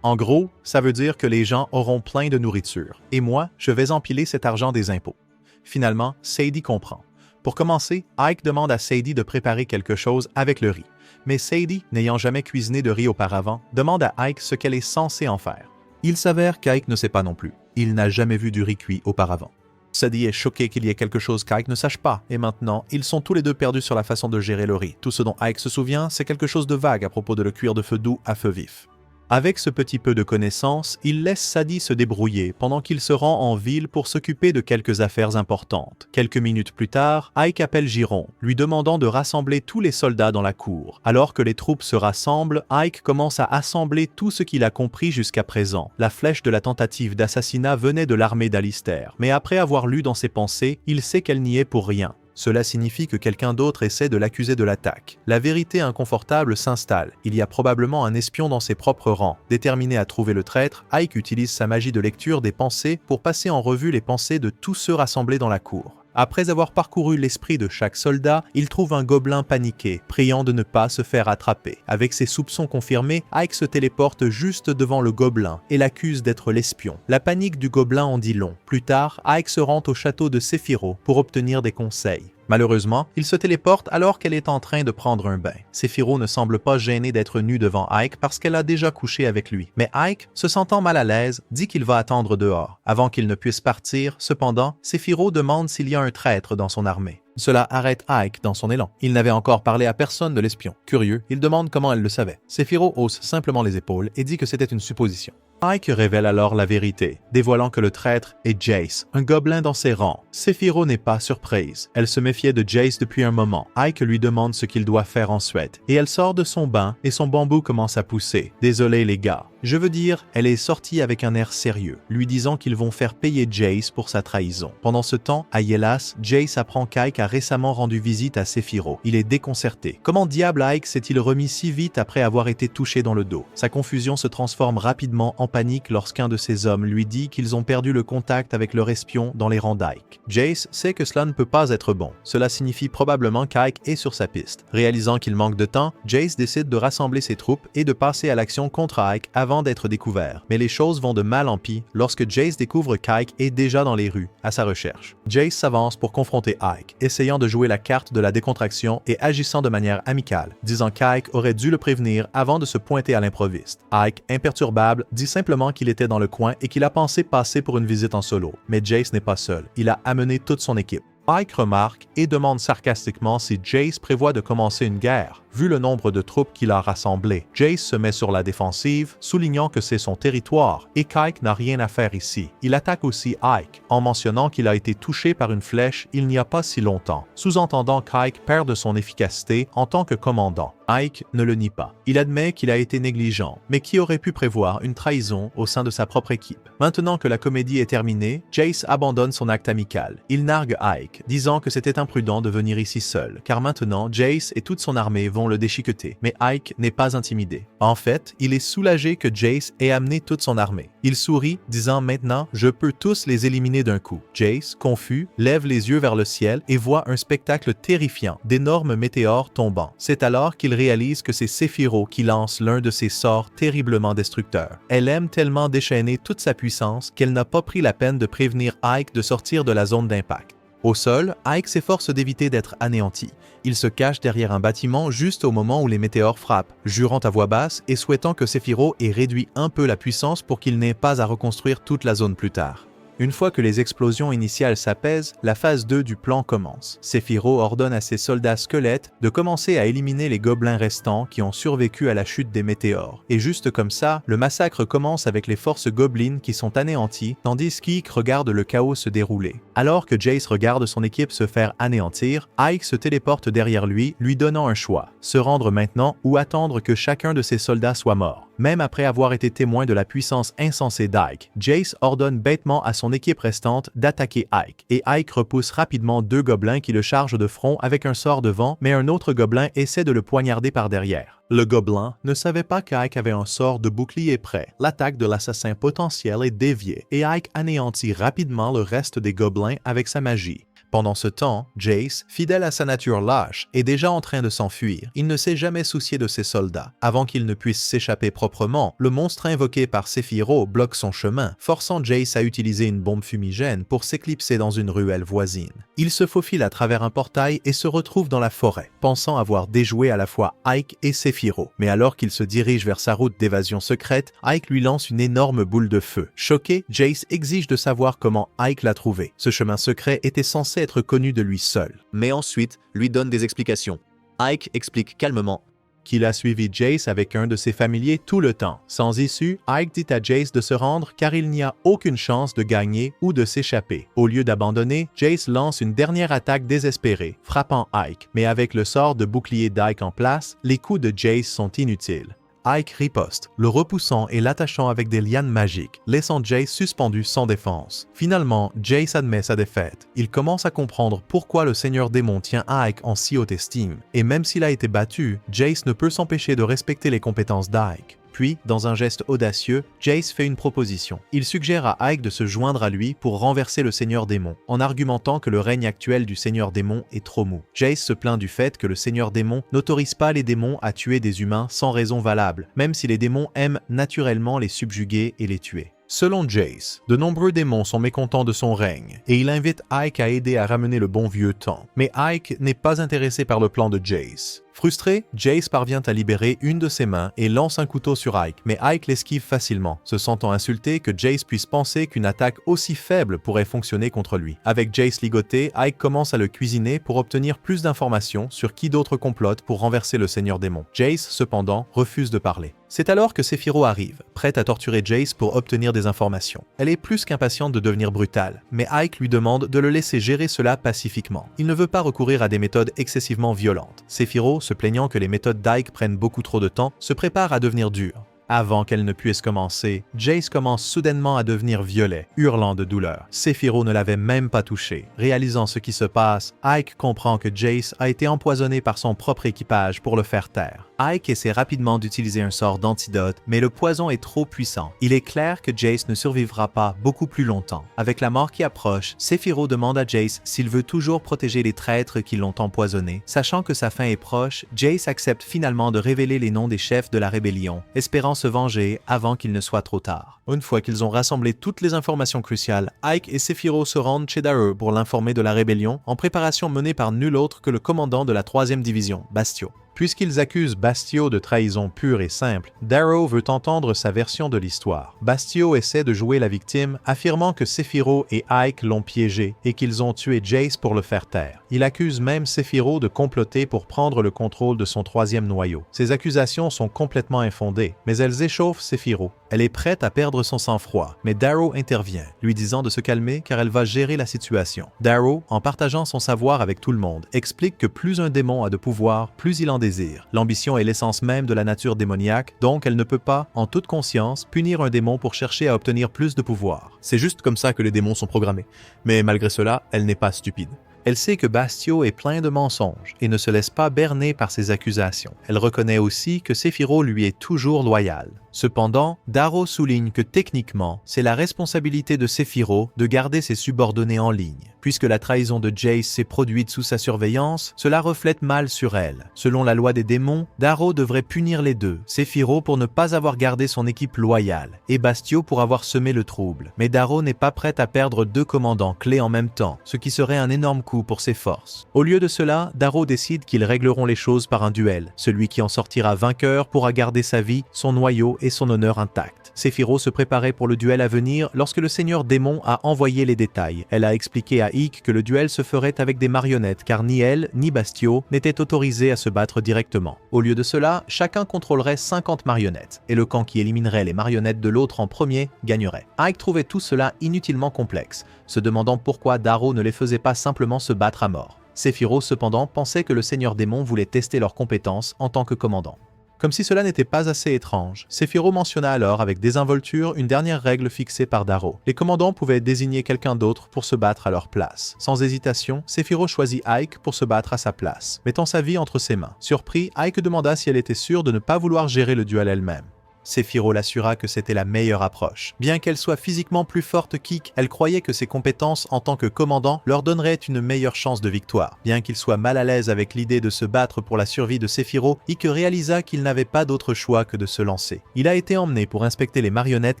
En gros, ça veut dire que les gens auront plein de nourriture, et moi, je vais empiler cet argent des impôts. Finalement, Sadie comprend. Pour commencer, Ike demande à Sadie de préparer quelque chose avec le riz. Mais Sadie, n'ayant jamais cuisiné de riz auparavant, demande à Ike ce qu'elle est censée en faire. Il s'avère qu'Ike ne sait pas non plus. Il n'a jamais vu du riz cuit auparavant. Sadie est choqué qu'il y ait quelque chose qu'Ike ne sache pas, et maintenant, ils sont tous les deux perdus sur la façon de gérer le riz. Tout ce dont Ike se souvient, c'est quelque chose de vague à propos de le cuire de feu doux à feu vif. Avec ce petit peu de connaissances, il laisse Sadie se débrouiller pendant qu'il se rend en ville pour s'occuper de quelques affaires importantes. Quelques minutes plus tard, Ike appelle Giron, lui demandant de rassembler tous les soldats dans la cour. Alors que les troupes se rassemblent, Ike commence à assembler tout ce qu'il a compris jusqu'à présent. La flèche de la tentative d'assassinat venait de l'armée d'Alistair, mais après avoir lu dans ses pensées, il sait qu'elle n'y est pour rien. Cela signifie que quelqu'un d'autre essaie de l'accuser de l'attaque. La vérité inconfortable s'installe. Il y a probablement un espion dans ses propres rangs. Déterminé à trouver le traître, Ike utilise sa magie de lecture des pensées pour passer en revue les pensées de tous ceux rassemblés dans la cour. Après avoir parcouru l'esprit de chaque soldat, il trouve un gobelin paniqué, priant de ne pas se faire attraper. Avec ses soupçons confirmés, Ike se téléporte juste devant le gobelin et l'accuse d'être l'espion. La panique du gobelin en dit long. Plus tard, Ike se rend au château de Sephiroth pour obtenir des conseils. Malheureusement, il se téléporte alors qu'elle est en train de prendre un bain. Sephiroth ne semble pas gênée d'être nue devant Ike parce qu'elle a déjà couché avec lui. Mais Ike, se sentant mal à l'aise, dit qu'il va attendre dehors. Avant qu'il ne puisse partir, cependant, Sephiroth demande s'il y a un traître dans son armée. Cela arrête Ike dans son élan. Il n'avait encore parlé à personne de l'espion. Curieux, il demande comment elle le savait. Sephiroth hausse simplement les épaules et dit que c'était une supposition. Ike révèle alors la vérité, dévoilant que le traître est Jace, un gobelin dans ses rangs. Sephiroth n'est pas surprise. Elle se méfiait de Jace depuis un moment. Ike lui demande ce qu'il doit faire ensuite, et elle sort de son bain et son bambou commence à pousser. Désolé les gars. Je veux dire, elle est sortie avec un air sérieux, lui disant qu'ils vont faire payer Jace pour sa trahison. Pendant ce temps, à Yelas, Jace apprend qu'Ike a récemment rendu visite à Sephiroth. Il est déconcerté. Comment diable Ike s'est-il remis si vite après avoir été touché dans le dos? Sa confusion se transforme rapidement en panique lorsqu'un de ses hommes lui dit qu'ils ont perdu le contact avec leur espion dans les rangs d'Ike. Jace sait que cela ne peut pas être bon. Cela signifie probablement qu'Ike est sur sa piste. Réalisant qu'il manque de temps, Jace décide de rassembler ses troupes et de passer à l'action contre Ike avant d'être découvert. Mais les choses vont de mal en pis lorsque Jace découvre qu'Ike est déjà dans les rues, à sa recherche. Jace s'avance pour confronter Ike, essayant de jouer la carte de la décontraction et agissant de manière amicale, disant qu'Ike aurait dû le prévenir avant de se pointer à l'improviste. Ike, imperturbable, dit simplement qu'il était dans le coin et qu'il a pensé passer pour une visite en solo. Mais Jace n'est pas seul. Il a amené toute son équipe. Ike remarque et demande sarcastiquement si Jace prévoit de commencer une guerre, vu le nombre de troupes qu'il a rassemblées. Jace se met sur la défensive, soulignant que c'est son territoire et qu'Ike n'a rien à faire ici. Il attaque aussi Ike, en mentionnant qu'il a été touché par une flèche il n'y a pas si longtemps, sous-entendant qu'Ike perd de son efficacité en tant que commandant. Ike ne le nie pas. Il admet qu'il a été négligent, mais qui aurait pu prévoir une trahison au sein de sa propre équipe. Maintenant que la comédie est terminée, Jace abandonne son acte amical. Il nargue Ike, disant que c'était imprudent de venir ici seul, car maintenant Jace et toute son armée vont le déchiqueter. Mais Ike n'est pas intimidé. En fait, il est soulagé que Jace ait amené toute son armée. Il sourit, disant maintenant « Je peux tous les éliminer d'un coup ». Jace, confus, lève les yeux vers le ciel et voit un spectacle terrifiant d'énormes météores tombant. C'est alors qu'il réalise que c'est Sephiroth qui lance l'un de ses sorts terriblement destructeurs. Elle aime tellement déchaîner toute sa puissance qu'elle n'a pas pris la peine de prévenir Ike de sortir de la zone d'impact. Au sol, Ike s'efforce d'éviter d'être anéanti. Il se cache derrière un bâtiment juste au moment où les météores frappent, jurant à voix basse et souhaitant que Sephiroth ait réduit un peu la puissance pour qu'il n'ait pas à reconstruire toute la zone plus tard. Une fois que les explosions initiales s'apaisent, la phase 2 du plan commence. Sephiroth ordonne à ses soldats squelettes de commencer à éliminer les gobelins restants qui ont survécu à la chute des météores. Et juste comme ça, le massacre commence avec les forces gobelines qui sont anéanties, tandis qu'Ike regarde le chaos se dérouler. Alors que Jace regarde son équipe se faire anéantir, Ike se téléporte derrière lui donnant un choix, se rendre maintenant ou attendre que chacun de ses soldats soit mort. Même après avoir été témoin de la puissance insensée d'Ike, Jace ordonne bêtement à son équipe restante d'attaquer Ike, et Ike repousse rapidement deux gobelins qui le chargent de front avec un sort de vent, mais un autre gobelin essaie de le poignarder par derrière. Le gobelin ne savait pas qu'Ike avait un sort de bouclier prêt. L'attaque de l'assassin potentiel est déviée, et Ike anéantit rapidement le reste des gobelins avec sa magie. Pendant ce temps, Jace, fidèle à sa nature lâche, est déjà en train de s'enfuir. Il ne s'est jamais soucié de ses soldats. Avant qu'ils ne puissent s'échapper proprement, le monstre invoqué par Sephiroth bloque son chemin, forçant Jace à utiliser une bombe fumigène pour s'éclipser dans une ruelle voisine. Il se faufile à travers un portail et se retrouve dans la forêt, pensant avoir déjoué à la fois Ike et Sephiroth. Mais alors qu'il se dirige vers sa route d'évasion secrète, Ike lui lance une énorme boule de feu. Choqué, Jace exige de savoir comment Ike l'a trouvé. Ce chemin secret était censé être connu de lui seul. Mais ensuite, lui donne des explications. Ike explique calmement qu'il a suivi Jace avec un de ses familiers tout le temps. Sans issue, Ike dit à Jace de se rendre car il n'y a aucune chance de gagner ou de s'échapper. Au lieu d'abandonner, Jace lance une dernière attaque désespérée, frappant Ike. Mais avec le sort de bouclier d'Ike en place, les coups de Jace sont inutiles. Ike riposte, le repoussant et l'attachant avec des lianes magiques, laissant Jace suspendu sans défense. Finalement, Jace admet sa défaite. Il commence à comprendre pourquoi le Seigneur Démon tient Ike en si haute estime. Et même s'il a été battu, Jace ne peut s'empêcher de respecter les compétences d'Ike. Puis, dans un geste audacieux, Jace fait une proposition. Il suggère à Ike de se joindre à lui pour renverser le Seigneur Démon, en argumentant que le règne actuel du Seigneur Démon est trop mou. Jace se plaint du fait que le Seigneur Démon n'autorise pas les démons à tuer des humains sans raison valable, même si les démons aiment naturellement les subjuguer et les tuer. Selon Jace, de nombreux démons sont mécontents de son règne et il invite Ike à aider à ramener le bon vieux temps. Mais Ike n'est pas intéressé par le plan de Jace. Frustré, Jace parvient à libérer une de ses mains et lance un couteau sur Ike, mais Ike l'esquive facilement, se sentant insulté que Jace puisse penser qu'une attaque aussi faible pourrait fonctionner contre lui. Avec Jace ligoté, Ike commence à le cuisiner pour obtenir plus d'informations sur qui d'autre complote pour renverser le Seigneur Démon. Jace, cependant, refuse de parler. C'est alors que Sephiroth arrive, prête à torturer Jace pour obtenir des informations. Elle est plus qu'impatiente de devenir brutale, mais Ike lui demande de le laisser gérer cela pacifiquement. Il ne veut pas recourir à des méthodes excessivement violentes. Sephiroth, se plaignant que les méthodes d'Ike prennent beaucoup trop de temps, se prépare à devenir dur. Avant qu'elle ne puisse commencer, Jace commence soudainement à devenir violet, hurlant de douleur. Sephiroth ne l'avait même pas touché. Réalisant ce qui se passe, Ike comprend que Jace a été empoisonné par son propre équipage pour le faire taire. Ike essaie rapidement d'utiliser un sort d'antidote, mais le poison est trop puissant. Il est clair que Jace ne survivra pas beaucoup plus longtemps. Avec la mort qui approche, Sephiroth demande à Jace s'il veut toujours protéger les traîtres qui l'ont empoisonné. Sachant que sa fin est proche, Jace accepte finalement de révéler les noms des chefs de la rébellion, espérant se venger avant qu'il ne soit trop tard. Une fois qu'ils ont rassemblé toutes les informations cruciales, Ike et Sephiroth se rendent chez Darrow pour l'informer de la rébellion, en préparation menée par nul autre que le commandant de la 3e division, Bastio. Puisqu'ils accusent Bastio de trahison pure et simple, Darrow veut entendre sa version de l'histoire. Bastio essaie de jouer la victime, affirmant que Sephiroth et Ike l'ont piégé et qu'ils ont tué Jace pour le faire taire. Il accuse même Sephiroth de comploter pour prendre le contrôle de son 3e noyau. Ces accusations sont complètement infondées, mais elles échauffent Sephiroth. Elle est prête à perdre son sang-froid, mais Darrow intervient, lui disant de se calmer car elle va gérer la situation. Darrow, en partageant son savoir avec tout le monde, explique que plus un démon a de pouvoir, plus il en désire. L'ambition est l'essence même de la nature démoniaque, donc elle ne peut pas, en toute conscience, punir un démon pour chercher à obtenir plus de pouvoir. C'est juste comme ça que les démons sont programmés. Mais malgré cela, elle n'est pas stupide. Elle sait que Bastio est plein de mensonges et ne se laisse pas berner par ses accusations. Elle reconnaît aussi que Sephiroth lui est toujours loyal. Cependant, Darrow souligne que techniquement, c'est la responsabilité de Sephiroth de garder ses subordonnés en ligne. Puisque la trahison de Jace s'est produite sous sa surveillance, cela reflète mal sur elle. Selon la loi des démons, Darrow devrait punir les deux, Sephiroth pour ne pas avoir gardé son équipe loyale, et Bastio pour avoir semé le trouble. Mais Darrow n'est pas prête à perdre 2 commandants clés en même temps, ce qui serait un énorme coup pour ses forces. Au lieu de cela, Darrow décide qu'ils régleront les choses par un duel. Celui qui en sortira vainqueur pourra garder sa vie, son noyau et son honneur intact. Sephiroth se préparait pour le duel à venir lorsque le Seigneur Démon a envoyé les détails. Elle a expliqué à Ike que le duel se ferait avec des marionnettes car ni elle ni Bastio n'étaient autorisés à se battre directement. Au lieu de cela, chacun contrôlerait 50 marionnettes et le camp qui éliminerait les marionnettes de l'autre en premier gagnerait. Ike trouvait tout cela inutilement complexe, se demandant pourquoi Darrow ne les faisait pas simplement se battre à mort. Sephiroth cependant pensait que le Seigneur Démon voulait tester leurs compétences en tant que commandant. Comme si cela n'était pas assez étrange, Sephiroth mentionna alors avec désinvolture une dernière règle fixée par Darrow. Les commandants pouvaient désigner quelqu'un d'autre pour se battre à leur place. Sans hésitation, Sephiroth choisit Ike pour se battre à sa place, mettant sa vie entre ses mains. Surpris, Ike demanda si elle était sûre de ne pas vouloir gérer le duel elle-même. Sephiroth l'assura que c'était la meilleure approche. Bien qu'elle soit physiquement plus forte qu'Ike, elle croyait que ses compétences en tant que commandant leur donneraient une meilleure chance de victoire. Bien qu'il soit mal à l'aise avec l'idée de se battre pour la survie de Sephiroth, Ike réalisa qu'il n'avait pas d'autre choix que de se lancer. Il a été emmené pour inspecter les marionnettes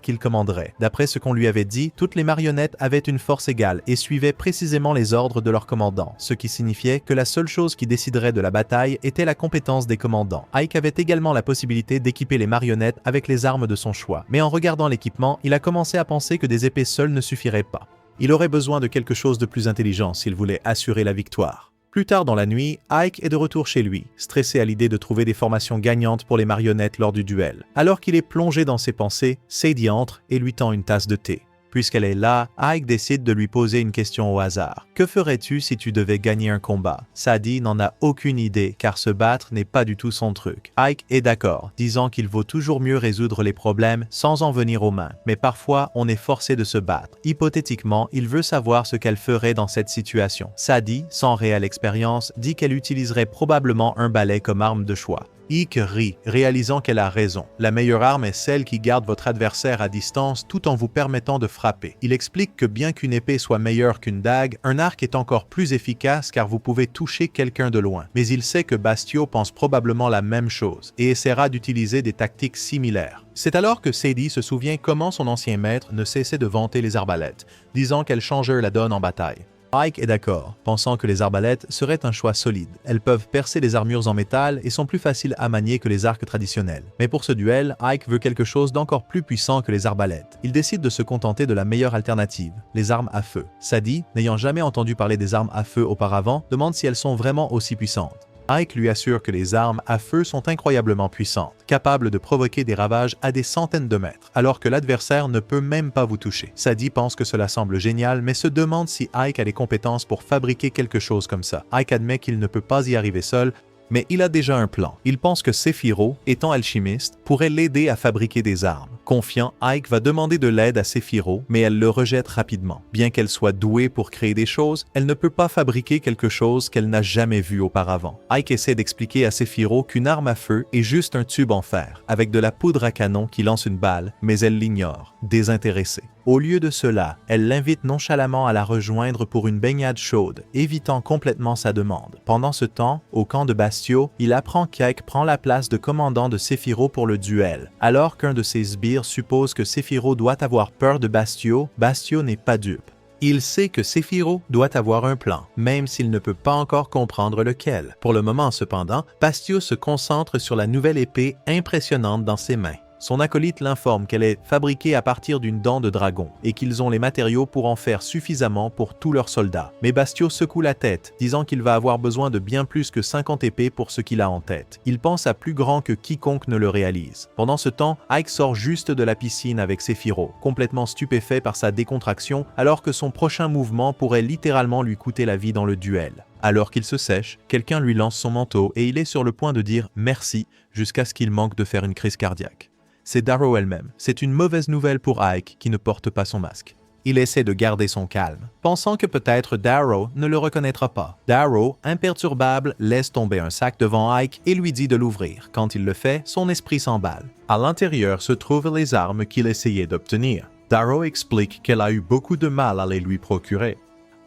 qu'il commanderait. D'après ce qu'on lui avait dit, toutes les marionnettes avaient une force égale et suivaient précisément les ordres de leur commandant, ce qui signifiait que la seule chose qui déciderait de la bataille était la compétence des commandants. Ike avait également la possibilité d'équiper les marionnettes avec les armes de son choix, mais en regardant l'équipement, il a commencé à penser que des épées seules ne suffiraient pas. Il aurait besoin de quelque chose de plus intelligent s'il voulait assurer la victoire. Plus tard dans la nuit, Ike est de retour chez lui, stressé à l'idée de trouver des formations gagnantes pour les marionnettes lors du duel. Alors qu'il est plongé dans ses pensées, Sadie entre et lui tend une tasse de thé. Puisqu'elle est là, Ike décide de lui poser une question au hasard. Que ferais-tu si tu devais gagner un combat? Sadie n'en a aucune idée car se battre n'est pas du tout son truc. Ike est d'accord, disant qu'il vaut toujours mieux résoudre les problèmes sans en venir aux mains. Mais parfois, on est forcé de se battre. Hypothétiquement, il veut savoir ce qu'elle ferait dans cette situation. Sadie, sans réelle expérience, dit qu'elle utiliserait probablement un balai comme arme de choix. Ike rit, réalisant qu'elle a raison. La meilleure arme est celle qui garde votre adversaire à distance tout en vous permettant de frapper. Il explique que bien qu'une épée soit meilleure qu'une dague, un arc est encore plus efficace car vous pouvez toucher quelqu'un de loin. Mais il sait que Bastio pense probablement la même chose et essaiera d'utiliser des tactiques similaires. C'est alors que Sadie se souvient comment son ancien maître ne cessait de vanter les arbalètes, disant qu'elles changèrent la donne en bataille. Ike est d'accord, pensant que les arbalètes seraient un choix solide. Elles peuvent percer les armures en métal et sont plus faciles à manier que les arcs traditionnels. Mais pour ce duel, Ike veut quelque chose d'encore plus puissant que les arbalètes. Il décide de se contenter de la meilleure alternative, les armes à feu. Sadie, n'ayant jamais entendu parler des armes à feu auparavant, demande si elles sont vraiment aussi puissantes. Ike lui assure que les armes à feu sont incroyablement puissantes, capables de provoquer des ravages à des centaines de mètres, alors que l'adversaire ne peut même pas vous toucher. Sadie pense que cela semble génial, mais se demande si Ike a les compétences pour fabriquer quelque chose comme ça. Ike admet qu'il ne peut pas y arriver seul, mais il a déjà un plan. Il pense que Sephiroth, étant alchimiste, pourrait l'aider à fabriquer des armes. Confiant, Ike va demander de l'aide à Sephiroth, mais elle le rejette rapidement. Bien qu'elle soit douée pour créer des choses, elle ne peut pas fabriquer quelque chose qu'elle n'a jamais vu auparavant. Ike essaie d'expliquer à Sephiroth qu'une arme à feu est juste un tube en fer, avec de la poudre à canon qui lance une balle, mais elle l'ignore, désintéressée. Au lieu de cela, elle l'invite nonchalamment à la rejoindre pour une baignade chaude, évitant complètement sa demande. Pendant ce temps, au camp de Bastio, il apprend qu'Ike prend la place de commandant de Sephiroth pour le duel. Alors qu'un de ses sbires suppose que Sephiroth doit avoir peur de Bastio, Bastio n'est pas dupe. Il sait que Sephiroth doit avoir un plan, même s'il ne peut pas encore comprendre lequel. Pour le moment cependant, Bastio se concentre sur la nouvelle épée impressionnante dans ses mains. Son acolyte l'informe qu'elle est fabriquée à partir d'une dent de dragon et qu'ils ont les matériaux pour en faire suffisamment pour tous leurs soldats. Mais Bastio secoue la tête, disant qu'il va avoir besoin de bien plus que 50 épées pour ce qu'il a en tête. Il pense à plus grand que quiconque ne le réalise. Pendant ce temps, Ike sort juste de la piscine avec Sephiroth, complètement stupéfait par sa décontraction, alors que son prochain mouvement pourrait littéralement lui coûter la vie dans le duel. Alors qu'il se sèche, quelqu'un lui lance son manteau et il est sur le point de dire « merci » jusqu'à ce qu'il manque de faire une crise cardiaque. C'est Darrow elle-même. C'est une mauvaise nouvelle pour Ike qui ne porte pas son masque. Il essaie de garder son calme, pensant que peut-être Darrow ne le reconnaîtra pas. Darrow, imperturbable, laisse tomber un sac devant Ike et lui dit de l'ouvrir. Quand il le fait, son esprit s'emballe. À l'intérieur se trouvent les armes qu'il essayait d'obtenir. Darrow explique qu'elle a eu beaucoup de mal à les lui procurer.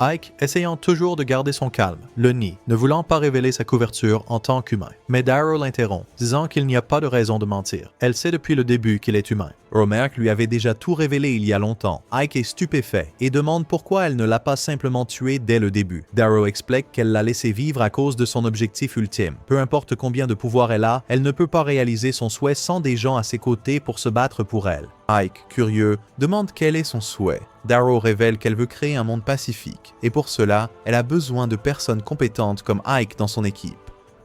Ike, essayant toujours de garder son calme, le nie, ne voulant pas révéler sa couverture en tant qu'humain. Mais Darrow l'interrompt, disant qu'il n'y a pas de raison de mentir. Elle sait depuis le début qu'il est humain. Romerk lui avait déjà tout révélé il y a longtemps. Ike est stupéfait et demande pourquoi elle ne l'a pas simplement tué dès le début. Darrow explique qu'elle l'a laissé vivre à cause de son objectif ultime. Peu importe combien de pouvoir elle a, elle ne peut pas réaliser son souhait sans des gens à ses côtés pour se battre pour elle. Ike, curieux, demande quel est son souhait. Darrow révèle qu'elle veut créer un monde pacifique, et pour cela, elle a besoin de personnes compétentes comme Ike dans son équipe.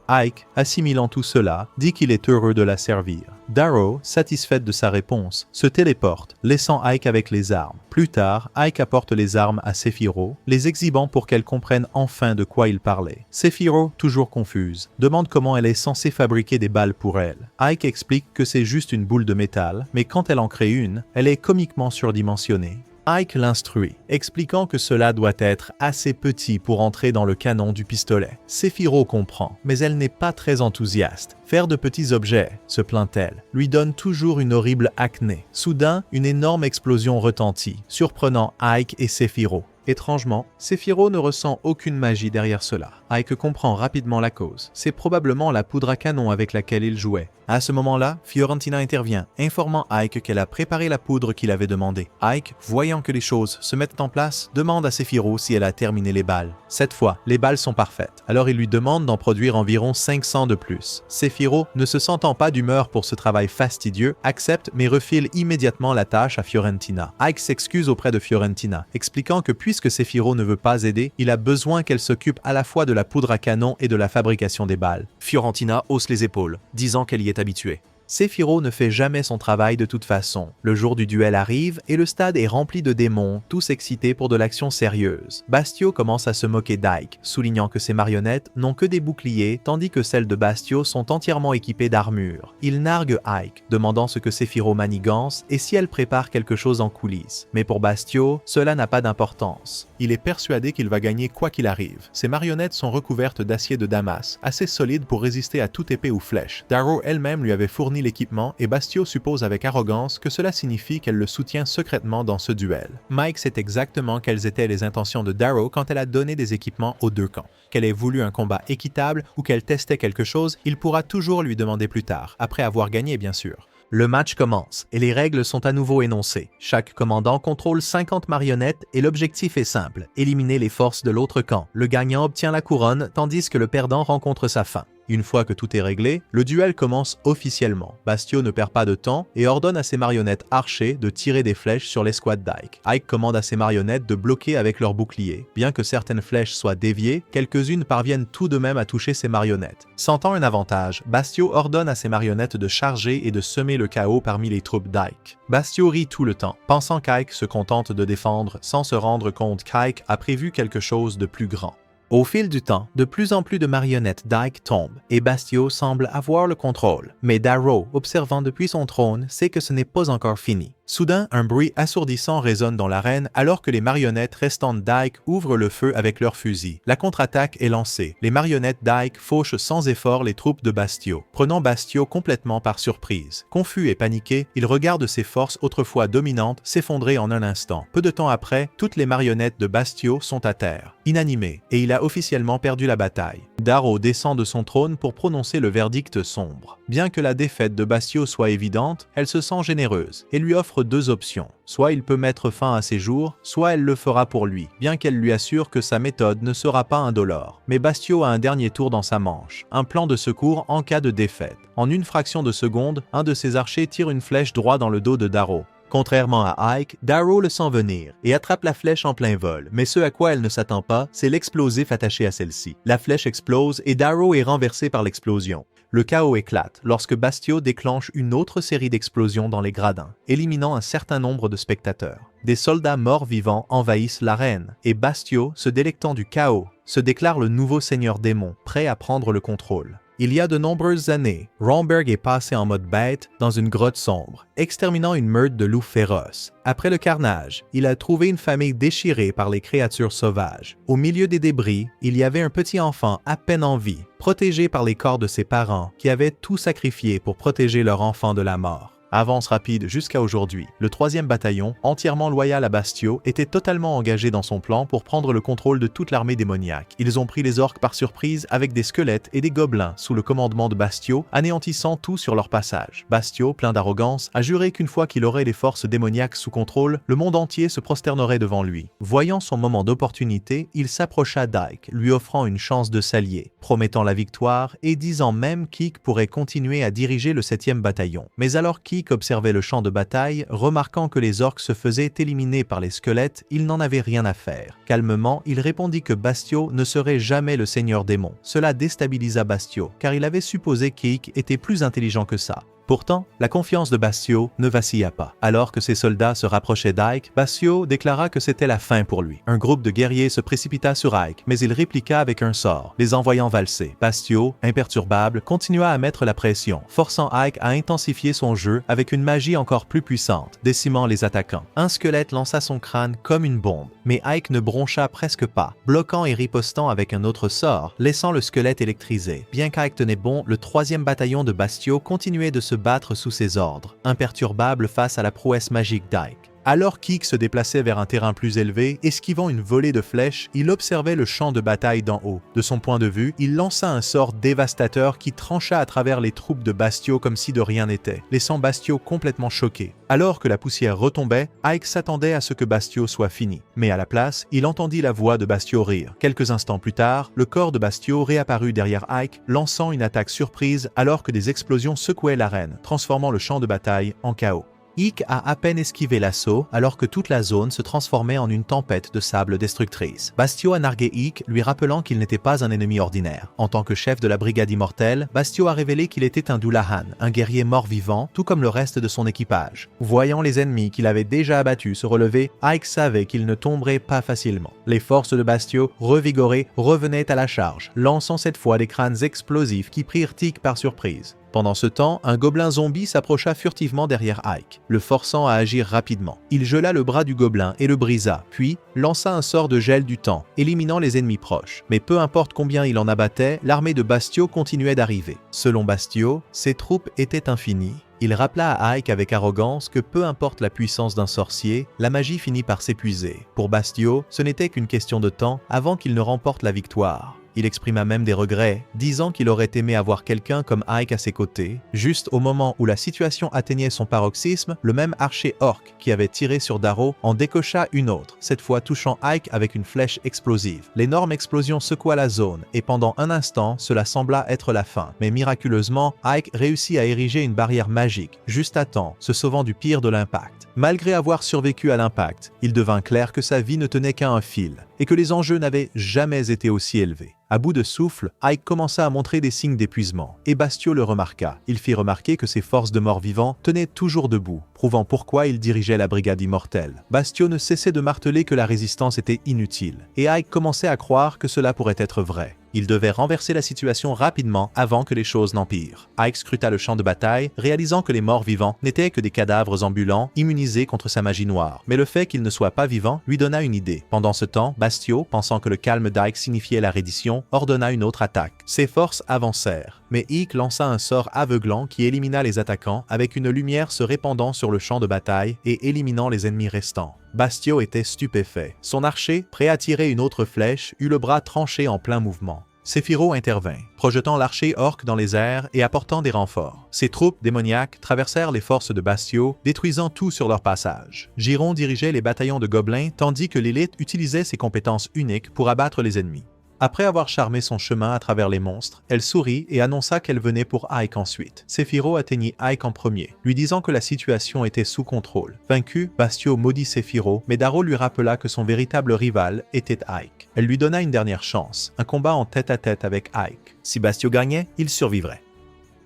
Ike, assimilant tout cela, dit qu'il est heureux de la servir. Darrow, satisfaite de sa réponse, se téléporte, laissant Ike avec les armes. Plus tard, Ike apporte les armes à Sephiroth, les exhibant pour qu'elle comprenne enfin de quoi il parlait. Sephiroth, toujours confuse, demande comment elle est censée fabriquer des balles pour elle. Ike explique que c'est juste une boule de métal, mais quand elle en crée une, elle est comiquement surdimensionnée. Ike l'instruit, expliquant que cela doit être assez petit pour entrer dans le canon du pistolet. Sephiroth comprend, mais elle n'est pas très enthousiaste. Faire de petits objets, se plaint-elle, lui donne toujours une horrible acné. Soudain, une énorme explosion retentit, surprenant Ike et Sephiroth. Étrangement, Sephiroth ne ressent aucune magie derrière cela. Ike comprend rapidement la cause. C'est probablement la poudre à canon avec laquelle il jouait. À ce moment-là, Fiorentina intervient, informant Ike qu'elle a préparé la poudre qu'il avait demandé. Ike, voyant que les choses se mettent en place, demande à Sephiroth si elle a terminé les balles. Cette fois, les balles sont parfaites. Alors il lui demande d'en produire environ 500 de plus. Sephiroth, ne se sentant pas d'humeur pour ce travail fastidieux, accepte mais refile immédiatement la tâche à Fiorentina. Ike s'excuse auprès de Fiorentina, expliquant que puisque Sephiroth ne veut pas aider, il a besoin qu'elle s'occupe à la fois de la poudre à canon et de la fabrication des balles. Fiorentina hausse les épaules, disant qu'elle y est habituée. Sephiroth ne fait jamais son travail de toute façon. Le jour du duel arrive et le stade est rempli de démons, tous excités pour de l'action sérieuse. Bastio commence à se moquer d'Ike, soulignant que ses marionnettes n'ont que des boucliers, tandis que celles de Bastio sont entièrement équipées d'armure. Il nargue Ike, demandant ce que Sephiroth manigance et si elle prépare quelque chose en coulisses. Mais pour Bastio, cela n'a pas d'importance. Il est persuadé qu'il va gagner quoi qu'il arrive. Ses marionnettes sont recouvertes d'acier de Damas, assez solide pour résister à toute épée ou flèche. Darrow elle-même lui avait fourni l'équipement et Bastio suppose avec arrogance que cela signifie qu'elle le soutient secrètement dans ce duel. Mike sait exactement quelles étaient les intentions de Darrow quand elle a donné des équipements aux deux camps. Qu'elle ait voulu un combat équitable ou qu'elle testait quelque chose, il pourra toujours lui demander plus tard, après avoir gagné bien sûr. Le match commence et les règles sont à nouveau énoncées. Chaque commandant contrôle 50 marionnettes et l'objectif est simple, éliminer les forces de l'autre camp. Le gagnant obtient la couronne tandis que le perdant rencontre sa fin. Une fois que tout est réglé, le duel commence officiellement. Bastio ne perd pas de temps et ordonne à ses marionnettes archers de tirer des flèches sur l'escouade d'Ike. Ike commande à ses marionnettes de bloquer avec leurs boucliers. Bien que certaines flèches soient déviées, quelques-unes parviennent tout de même à toucher ses marionnettes. Sentant un avantage, Bastio ordonne à ses marionnettes de charger et de semer le chaos parmi les troupes d'Ike. Bastio rit tout le temps, pensant qu'Ike se contente de défendre sans se rendre compte qu'Ike a prévu quelque chose de plus grand. Au fil du temps, de plus en plus de marionnettes d'Ike tombent et Bastio semble avoir le contrôle. Mais Darrow, observant depuis son trône, sait que ce n'est pas encore fini. Soudain, un bruit assourdissant résonne dans l'arène alors que les marionnettes restantes d'Ike ouvrent le feu avec leurs fusils. La contre-attaque est lancée. Les marionnettes d'Ike fauchent sans effort les troupes de Bastio, prenant Bastio complètement par surprise. Confus et paniqué, il regarde ses forces autrefois dominantes s'effondrer en un instant. Peu de temps après, toutes les marionnettes de Bastio sont à terre, inanimées, et il a officiellement perdu la bataille. Darrow descend de son trône pour prononcer le verdict sombre. Bien que la défaite de Bastio soit évidente, elle se sent généreuse et lui offre deux options. Soit il peut mettre fin à ses jours, soit elle le fera pour lui, bien qu'elle lui assure que sa méthode ne sera pas indolore. Mais Bastio a un dernier tour dans sa manche, un plan de secours en cas de défaite. En une fraction de seconde, un de ses archers tire une flèche droit dans le dos de Darrow. Contrairement à Ike, Darrow le sent venir et attrape la flèche en plein vol, mais ce à quoi elle ne s'attend pas, c'est l'explosif attaché à celle-ci. La flèche explose et Darrow est renversé par l'explosion. Le chaos éclate lorsque Bastio déclenche une autre série d'explosions dans les gradins, éliminant un certain nombre de spectateurs. Des soldats morts-vivants envahissent l'arène et Bastio, se délectant du chaos, se déclare le nouveau seigneur démon, prêt à prendre le contrôle. Il y a de nombreuses années, Romberg est passé en mode bête dans une grotte sombre, exterminant une meute de loups féroces. Après le carnage, il a trouvé une famille déchirée par les créatures sauvages. Au milieu des débris, il y avait un petit enfant à peine en vie, protégé par les corps de ses parents qui avaient tout sacrifié pour protéger leur enfant de la mort. Avance rapide jusqu'à aujourd'hui, le 3e bataillon, entièrement loyal à Bastio, était totalement engagé dans son plan pour prendre le contrôle de toute l'armée démoniaque. Ils ont pris les orques par surprise avec des squelettes et des gobelins sous le commandement de Bastio, anéantissant tout sur leur passage. Bastio, plein d'arrogance, a juré qu'une fois qu'il aurait les forces démoniaques sous contrôle, le monde entier se prosternerait devant lui. Voyant son moment d'opportunité, il s'approcha d'Ike, lui offrant une chance de s'allier, promettant la victoire et disant même qu'Ike pourrait continuer à diriger le 7e bataillon. Mais alors qu'Ike observait le champ de bataille, remarquant que les orques se faisaient éliminer par les squelettes, il n'en avait rien à faire. Calmement, il répondit que Bastio ne serait jamais le seigneur démon. Cela déstabilisa Bastio, car il avait supposé qu'Ike était plus intelligent que ça. Pourtant, la confiance de Bastio ne vacilla pas. Alors que ses soldats se rapprochaient d'Ike, Bastio déclara que c'était la fin pour lui. Un groupe de guerriers se précipita sur Ike, mais il répliqua avec un sort, les envoyant valser. Bastio, imperturbable, continua à mettre la pression, forçant Ike à intensifier son jeu avec une magie encore plus puissante, décimant les attaquants. Un squelette lança son crâne comme une bombe, mais Ike ne broncha presque pas, bloquant et ripostant avec un autre sort, laissant le squelette électrisé. Bien qu'Ike tenait bon, le 3e bataillon de Bastio continuait de se battre sous ses ordres, imperturbable face à la prouesse magique d'Ike. Alors qu'Ike se déplaçait vers un terrain plus élevé, esquivant une volée de flèches, il observait le champ de bataille d'en haut. De son point de vue, il lança un sort dévastateur qui trancha à travers les troupes de Bastio comme si de rien n'était, laissant Bastio complètement choqué. Alors que la poussière retombait, Ike s'attendait à ce que Bastio soit fini. Mais à la place, il entendit la voix de Bastio rire. Quelques instants plus tard, le corps de Bastio réapparut derrière Ike, lançant une attaque surprise alors que des explosions secouaient l'arène, transformant le champ de bataille en chaos. Ike a à peine esquivé l'assaut alors que toute la zone se transformait en une tempête de sable destructrice. Bastio a nargué Ike, lui rappelant qu'il n'était pas un ennemi ordinaire. En tant que chef de la brigade immortelle, Bastio a révélé qu'il était un Dullahan, un guerrier mort-vivant, tout comme le reste de son équipage. Voyant les ennemis qu'il avait déjà abattus se relever, Ike savait qu'il ne tomberait pas facilement. Les forces de Bastio, revigorées, revenaient à la charge, lançant cette fois des crânes explosifs qui prirent Ike par surprise. Pendant ce temps, un gobelin zombie s'approcha furtivement derrière Ike, le forçant à agir rapidement. Il gela le bras du gobelin et le brisa, puis lança un sort de gel du temps, éliminant les ennemis proches. Mais peu importe combien il en abattait, l'armée de Bastio continuait d'arriver. Selon Bastio, ses troupes étaient infinies. Il rappela à Ike avec arrogance que peu importe la puissance d'un sorcier, la magie finit par s'épuiser. Pour Bastio, ce n'était qu'une question de temps avant qu'il ne remporte la victoire. Il exprima même des regrets, disant qu'il aurait aimé avoir quelqu'un comme Ike à ses côtés. Juste au moment où la situation atteignait son paroxysme, le même archer orc qui avait tiré sur Darrow en décocha une autre, cette fois touchant Ike avec une flèche explosive. L'énorme explosion secoua la zone et pendant un instant, cela sembla être la fin. Mais miraculeusement, Ike réussit à ériger une barrière magique, juste à temps, se sauvant du pire de l'impact. Malgré avoir survécu à l'impact, il devint clair que sa vie ne tenait qu'à un fil et que les enjeux n'avaient jamais été aussi élevés. À bout de souffle, Ike commença à montrer des signes d'épuisement, et Bastio le remarqua. Il fit remarquer que ses forces de mort-vivant tenaient toujours debout, prouvant pourquoi il dirigeait la brigade immortelle. Bastio ne cessait de marteler que la résistance était inutile, et Ike commençait à croire que cela pourrait être vrai. Il devait renverser la situation rapidement avant que les choses n'empirent. Ike scruta le champ de bataille, réalisant que les morts-vivants n'étaient que des cadavres ambulants immunisés contre sa magie noire. Mais le fait qu'ils ne soient pas vivants lui donna une idée. Pendant ce temps, Bastio, pensant que le calme d'Ike signifiait la reddition, ordonna une autre attaque. Ses forces avancèrent, mais Ike lança un sort aveuglant qui élimina les attaquants avec une lumière se répandant sur le champ de bataille et éliminant les ennemis restants. Bastio était stupéfait. Son archer, prêt à tirer une autre flèche, eut le bras tranché en plein mouvement. Séphiro intervint, projetant l'archer orc dans les airs et apportant des renforts. Ses troupes démoniaques traversèrent les forces de Bastio, détruisant tout sur leur passage. Giron dirigeait les bataillons de gobelins tandis que l'élite utilisait ses compétences uniques pour abattre les ennemis. Après avoir charmé son chemin à travers les monstres, elle sourit et annonça qu'elle venait pour Ike ensuite. Séphiro atteignit Ike en premier, lui disant que la situation était sous contrôle. Vaincu, Bastio maudit Séphiro, mais Darrow lui rappela que son véritable rival était Ike. Elle lui donna une dernière chance, un combat en tête-à-tête avec Ike. Si Bastio gagnait, il survivrait.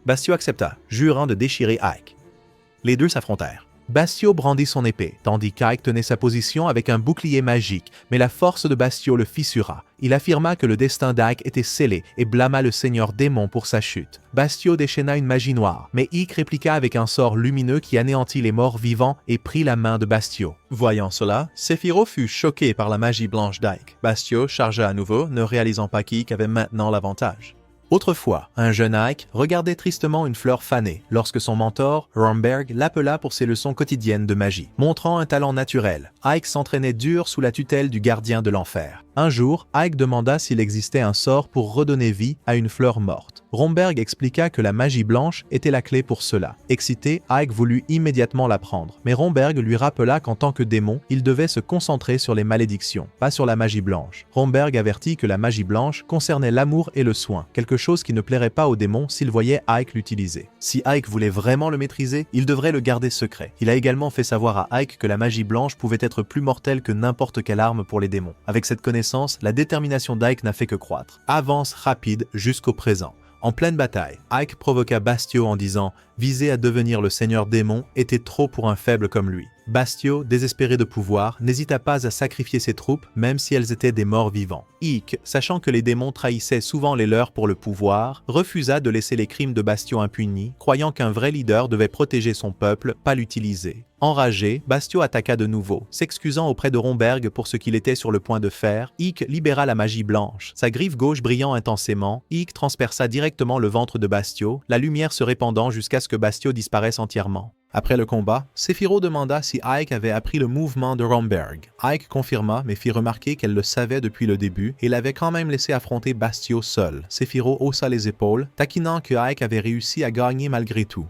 Bastio accepta, jurant de déchirer Ike. Les deux s'affrontèrent. Bastio brandit son épée, tandis qu'Ike tenait sa position avec un bouclier magique, mais la force de Bastio le fissura. Il affirma que le destin d'Ike était scellé et blâma le seigneur démon pour sa chute. Bastio déchaîna une magie noire, mais Ike répliqua avec un sort lumineux qui anéantit les morts vivants et prit la main de Bastio. Voyant cela, Séphiro fut choqué par la magie blanche d'Ike. Bastio chargea à nouveau, ne réalisant pas qu'Ike avait maintenant l'avantage. Autrefois, un jeune Ike regardait tristement une fleur fanée lorsque son mentor, Romberg, l'appela pour ses leçons quotidiennes de magie. Montrant un talent naturel, Ike s'entraînait dur sous la tutelle du gardien de l'enfer. Un jour, Ike demanda s'il existait un sort pour redonner vie à une fleur morte. Romberg expliqua que la magie blanche était la clé pour cela. Excité, Ike voulut immédiatement l'apprendre, mais Romberg lui rappela qu'en tant que démon, il devait se concentrer sur les malédictions, pas sur la magie blanche. Romberg avertit que la magie blanche concernait l'amour et le soin, quelque chose qui ne plairait pas au démon s'il voyait Ike l'utiliser. Si Ike voulait vraiment le maîtriser, il devrait le garder secret. Il a également fait savoir à Ike que la magie blanche pouvait être plus mortelle que n'importe quelle arme pour les démons. Avec cette connaissance, la détermination d'Ike n'a fait que croître. Avance rapide jusqu'au présent. En pleine bataille, Ike provoqua Bastio en disant « Viser à devenir le seigneur démon était trop pour un faible comme lui ». Bastio, désespéré de pouvoir, n'hésita pas à sacrifier ses troupes, même si elles étaient des morts vivants. Ike, sachant que les démons trahissaient souvent les leurs pour le pouvoir, refusa de laisser les crimes de Bastio impunis, croyant qu'un vrai leader devait protéger son peuple, pas l'utiliser. Enragé, Bastio attaqua de nouveau. S'excusant auprès de Romberg pour ce qu'il était sur le point de faire, Ike libéra la magie blanche. Sa griffe gauche brillant intensément, Ike transperça directement le ventre de Bastio, la lumière se répandant jusqu'à ce que Bastio disparaisse entièrement. Après le combat, Séphiro demanda si Ike avait appris le mouvement de Romberg. Ike confirma mais fit remarquer qu'elle le savait depuis le début et l'avait quand même laissé affronter Bastio seul. Séphiro haussa les épaules, taquinant que Ike avait réussi à gagner malgré tout.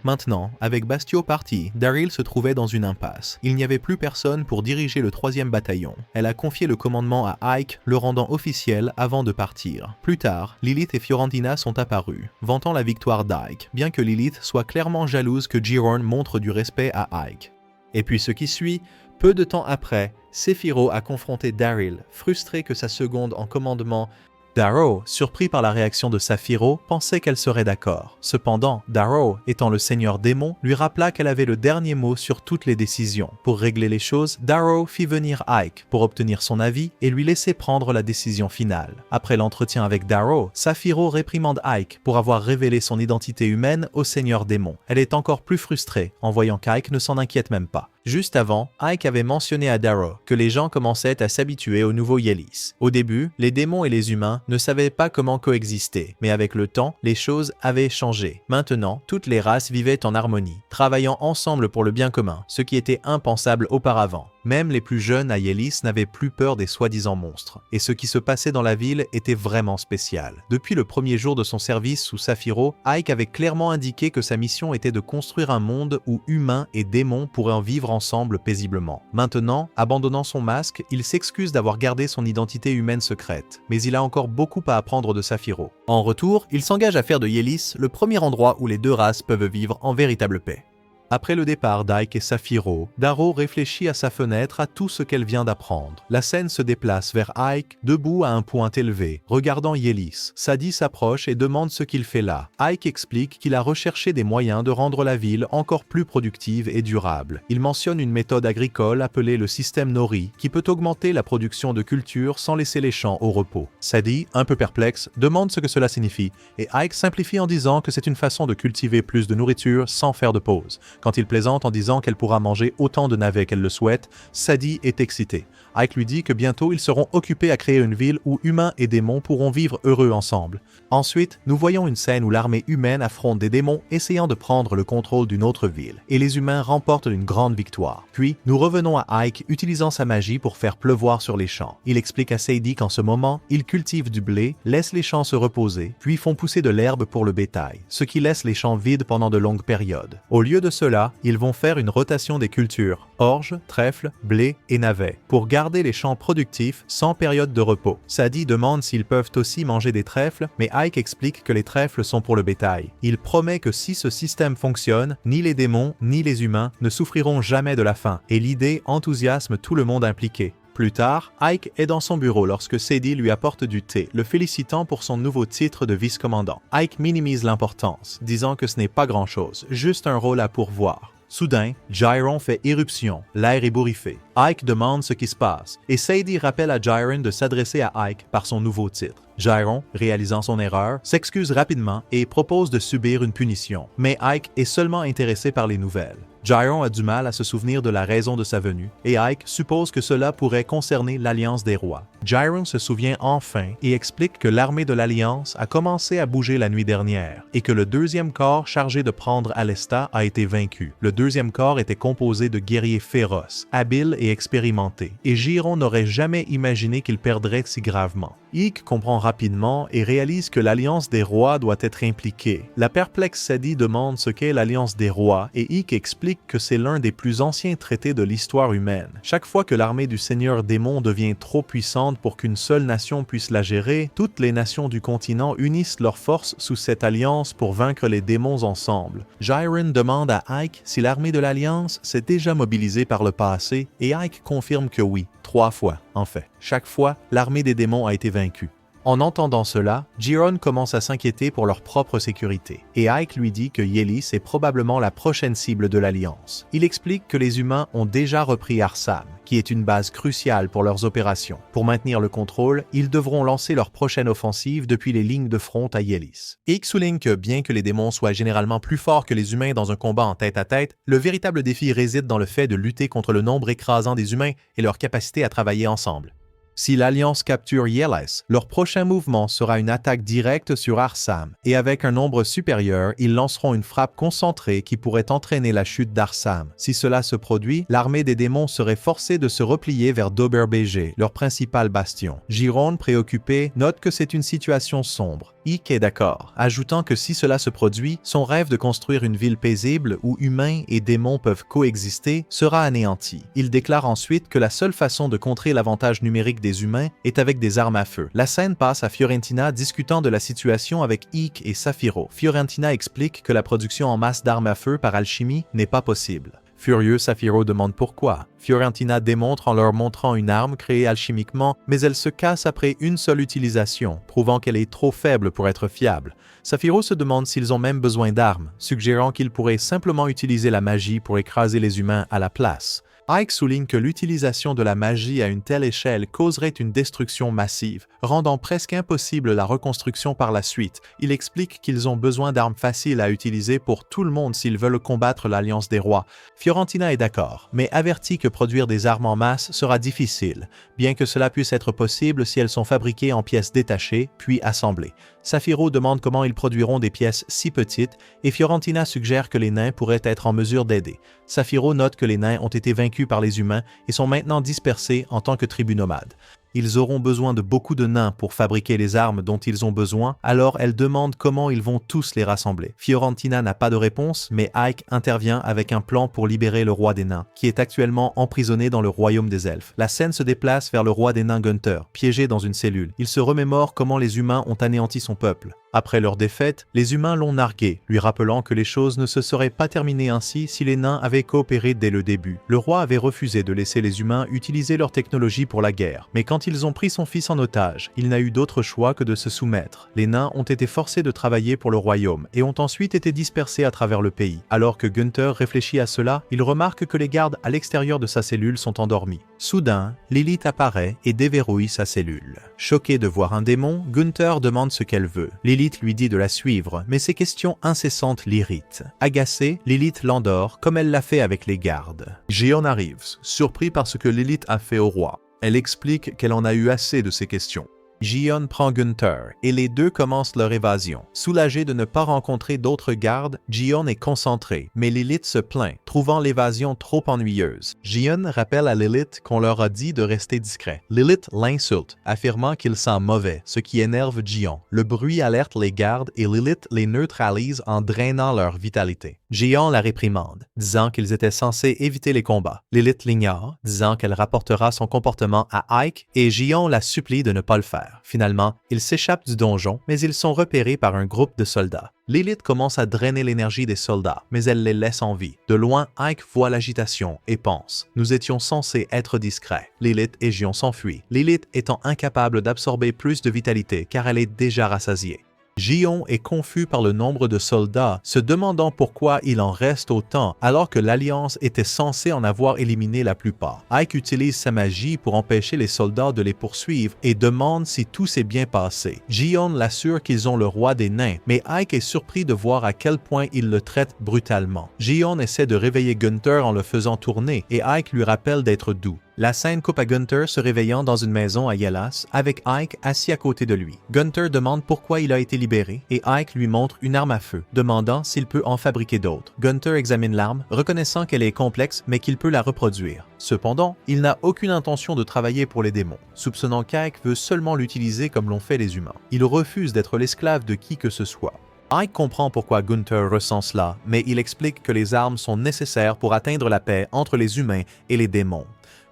Maintenant, avec Bastio parti, Daryl se trouvait dans une impasse. Il n'y avait plus personne pour diriger le 3e bataillon. Elle a confié le commandement à Ike, le rendant officiel avant de partir. Plus tard, Lilith et Fiorentina sont apparues, vantant la victoire d'Ike, bien que Lilith soit clairement jalouse que Jiron montre du respect à Ike. Et puis ce qui suit, peu de temps après, Sephiroth a confronté Daryl, frustré que sa seconde en commandement. Darrow, surpris par la réaction de Sephiroth, pensait qu'elle serait d'accord. Cependant, Darrow, étant le seigneur démon, lui rappela qu'elle avait le dernier mot sur toutes les décisions. Pour régler les choses, Darrow fit venir Ike pour obtenir son avis et lui laisser prendre la décision finale. Après l'entretien avec Darrow, Sephiroth réprimande Ike pour avoir révélé son identité humaine au seigneur démon. Elle est encore plus frustrée en voyant qu'Ike ne s'en inquiète même pas. Juste avant, Ike avait mentionné à Darrow que les gens commençaient à s'habituer au nouveau Yelis. Au début, les démons et les humains ne savaient pas comment coexister, mais avec le temps, les choses avaient changé. Maintenant, toutes les races vivaient en harmonie, travaillant ensemble pour le bien commun, ce qui était impensable auparavant. Même les plus jeunes à Yelis n'avaient plus peur des soi-disant monstres. Et ce qui se passait dans la ville était vraiment spécial. Depuis le premier jour de son service sous Sephiroth, Ike avait clairement indiqué que sa mission était de construire un monde où humains et démons pourraient en vivre ensemble paisiblement. Maintenant, abandonnant son masque, il s'excuse d'avoir gardé son identité humaine secrète. Mais il a encore beaucoup à apprendre de Sephiroth. En retour, il s'engage à faire de Yelis le premier endroit où les deux races peuvent vivre en véritable paix. Après le départ d'Ike et Sephiroth, Darrow réfléchit à sa fenêtre à tout ce qu'elle vient d'apprendre. La scène se déplace vers Ike, debout à un point élevé, regardant Yelis. Sadie s'approche et demande ce qu'il fait là. Ike explique qu'il a recherché des moyens de rendre la ville encore plus productive et durable. Il mentionne une méthode agricole appelée le système Nori, qui peut augmenter la production de culture sans laisser les champs au repos. Sadie, un peu perplexe, demande ce que cela signifie, et Ike simplifie en disant que c'est une façon de cultiver plus de nourriture sans faire de pause. Quand il plaisante en disant qu'elle pourra manger autant de navets qu'elle le souhaite, Sadie est excitée. Ike lui dit que bientôt ils seront occupés à créer une ville où humains et démons pourront vivre heureux ensemble. Ensuite, nous voyons une scène où l'armée humaine affronte des démons essayant de prendre le contrôle d'une autre ville, et les humains remportent une grande victoire. Puis, nous revenons à Ike utilisant sa magie pour faire pleuvoir sur les champs. Il explique à Sadie qu'en ce moment, ils cultivent du blé, laissent les champs se reposer, puis font pousser de l'herbe pour le bétail, ce qui laisse les champs vides pendant de longues périodes. Au lieu de cela, ils vont faire une rotation des cultures, orge, trèfle, blé et navets, pour garder les champs productifs sans période de repos. Sadie demande s'ils peuvent aussi manger des trèfles, mais Ike explique que les trèfles sont pour le bétail. Il promet que si ce système fonctionne, ni les démons ni les humains ne souffriront jamais de la faim, et l'idée enthousiasme tout le monde impliqué. Plus tard, Ike est dans son bureau lorsque Sadie lui apporte du thé, le félicitant pour son nouveau titre de vice-commandant. Ike minimise l'importance, disant que ce n'est pas grand-chose, juste un rôle à pourvoir. Soudain, Jiron fait éruption, l'air est bourriffé. Ike demande ce qui se passe, et Sadie rappelle à Jiron de s'adresser à Ike par son nouveau titre. Jiron, réalisant son erreur, s'excuse rapidement et propose de subir une punition, mais Ike est seulement intéressé par les nouvelles. Jiron a du mal à se souvenir de la raison de sa venue, et Ike suppose que cela pourrait concerner l'Alliance des Rois. Jiron se souvient enfin et explique que l'armée de l'Alliance a commencé à bouger la nuit dernière, et que le deuxième corps chargé de prendre Alesta a été vaincu. Le deuxième corps était composé de guerriers féroces, habiles et expérimentés, et Jiron n'aurait jamais imaginé qu'il perdrait si gravement. Ike comprend rapidement et réalise que l'Alliance des Rois doit être impliquée. La perplexe Sadie demande ce qu'est l'Alliance des Rois, et Ike explique que c'est l'un des plus anciens traités de l'histoire humaine. Chaque fois que l'armée du Seigneur Démon devient trop puissante pour qu'une seule nation puisse la gérer, toutes les nations du continent unissent leurs forces sous cette alliance pour vaincre les démons ensemble. Jiron demande à Ike si l'armée de l'Alliance s'est déjà mobilisée par le passé, et Ike confirme que oui, 3 fois en fait. Chaque fois, l'armée des démons a été vaincue. En entendant cela, Jiron commence à s'inquiéter pour leur propre sécurité, et Ike lui dit que Yelis est probablement la prochaine cible de l'Alliance. Il explique que les humains ont déjà repris Arsam, qui est une base cruciale pour leurs opérations. Pour maintenir le contrôle, ils devront lancer leur prochaine offensive depuis les lignes de front à Yelis. Ike souligne que bien que les démons soient généralement plus forts que les humains dans un combat en tête-à-tête, le véritable défi réside dans le fait de lutter contre le nombre écrasant des humains et leur capacité à travailler ensemble. Si l'Alliance capture Yelis, leur prochain mouvement sera une attaque directe sur Arsam, et avec un nombre supérieur, ils lanceront une frappe concentrée qui pourrait entraîner la chute d'Arsam. Si cela se produit, l'armée des démons serait forcée de se replier vers Dober BG, leur principal bastion. Jiron, préoccupé, note que c'est une situation sombre. Ike est d'accord, ajoutant que si cela se produit, son rêve de construire une ville paisible où humains et démons peuvent coexister sera anéanti. Il déclare ensuite que la seule façon de contrer l'avantage numérique des humains est avec des armes à feu. La scène passe à Fiorentina discutant de la situation avec Ike et Safiro. Fiorentina explique que la production en masse d'armes à feu par alchimie n'est pas possible. Furieux, Safiro demande pourquoi. Fiorentina démontre en leur montrant une arme créée alchimiquement, mais elle se casse après une seule utilisation, prouvant qu'elle est trop faible pour être fiable. Safiro se demande s'ils ont même besoin d'armes, suggérant qu'ils pourraient simplement utiliser la magie pour écraser les humains à la place. Ike souligne que l'utilisation de la magie à une telle échelle causerait une destruction massive, rendant presque impossible la reconstruction par la suite. Il explique qu'ils ont besoin d'armes faciles à utiliser pour tout le monde s'ils veulent combattre l'Alliance des Rois. Fiorentina est d'accord, mais avertit que produire des armes en masse sera difficile, bien que cela puisse être possible si elles sont fabriquées en pièces détachées, puis assemblées. Safiro demande comment ils produiront des pièces si petites et Fiorentina suggère que les nains pourraient être en mesure d'aider. Safiro note que les nains ont été vaincus par les humains et sont maintenant dispersés en tant que tribus nomades. Ils auront besoin de beaucoup de nains pour fabriquer les armes dont ils ont besoin, alors elle demande comment ils vont tous les rassembler. Fiorentina n'a pas de réponse, mais Ike intervient avec un plan pour libérer le roi des nains, qui est actuellement emprisonné dans le royaume des elfes. La scène se déplace vers le roi des nains Gunther, piégé dans une cellule. Il se remémore comment les humains ont anéanti son peuple. Après leur défaite, les humains l'ont nargué, lui rappelant que les choses ne se seraient pas terminées ainsi si les nains avaient coopéré dès le début. Le roi avait refusé de laisser les humains utiliser leur technologie pour la guerre, mais quand ils ont pris son fils en otage, il n'a eu d'autre choix que de se soumettre. Les nains ont été forcés de travailler pour le royaume et ont ensuite été dispersés à travers le pays. Alors que Gunther réfléchit à cela, il remarque que les gardes à l'extérieur de sa cellule sont endormis. Soudain, Lilith apparaît et déverrouille sa cellule. Choquée de voir un démon, Gunther demande ce qu'elle veut. Lilith lui dit de la suivre, mais ses questions incessantes l'irritent. Agacée, Lilith l'endort comme elle l'a fait avec les gardes. Gion arrive, surpris par ce que Lilith a fait au roi. Elle explique qu'elle en a eu assez de ces questions. Gion prend Gunther et les deux commencent leur évasion. Soulagé de ne pas rencontrer d'autres gardes, Gion est concentré, mais Lilith se plaint, trouvant l'évasion trop ennuyeuse. Gion rappelle à Lilith qu'on leur a dit de rester discret. Lilith l'insulte, affirmant qu'il sent mauvais, ce qui énerve Gion. Le bruit alerte les gardes et Lilith les neutralise en drainant leur vitalité. Gion la réprimande, disant qu'ils étaient censés éviter les combats. Lilith l'ignore, disant qu'elle rapportera son comportement à Ike et Gion la supplie de ne pas le faire. Finalement, ils s'échappent du donjon, mais ils sont repérés par un groupe de soldats. Lilith commence à drainer l'énergie des soldats, mais elle les laisse en vie. De loin, Ike voit l'agitation et pense « Nous étions censés être discrets ». Lilith et Gion s'enfuient, Lilith étant incapable d'absorber plus de vitalité car elle est déjà rassasiée. Gion est confus par le nombre de soldats, se demandant pourquoi il en reste autant alors que l'Alliance était censée en avoir éliminé la plupart. Ike utilise sa magie pour empêcher les soldats de les poursuivre et demande si tout s'est bien passé. Gion l'assure qu'ils ont le roi des nains, mais Ike est surpris de voir à quel point il le traite brutalement. Gion essaie de réveiller Gunther en le faisant tourner et Ike lui rappelle d'être doux. La scène coupe à Gunther se réveillant dans une maison à Yellas avec Ike assis à côté de lui. Gunther demande pourquoi il a été libéré et Ike lui montre une arme à feu, demandant s'il peut en fabriquer d'autres. Gunther examine l'arme, reconnaissant qu'elle est complexe mais qu'il peut la reproduire. Cependant, il n'a aucune intention de travailler pour les démons, soupçonnant qu'Ike veut seulement l'utiliser comme l'ont fait les humains. Il refuse d'être l'esclave de qui que ce soit. Ike comprend pourquoi Gunther ressent cela, mais il explique que les armes sont nécessaires pour atteindre la paix entre les humains et les démons.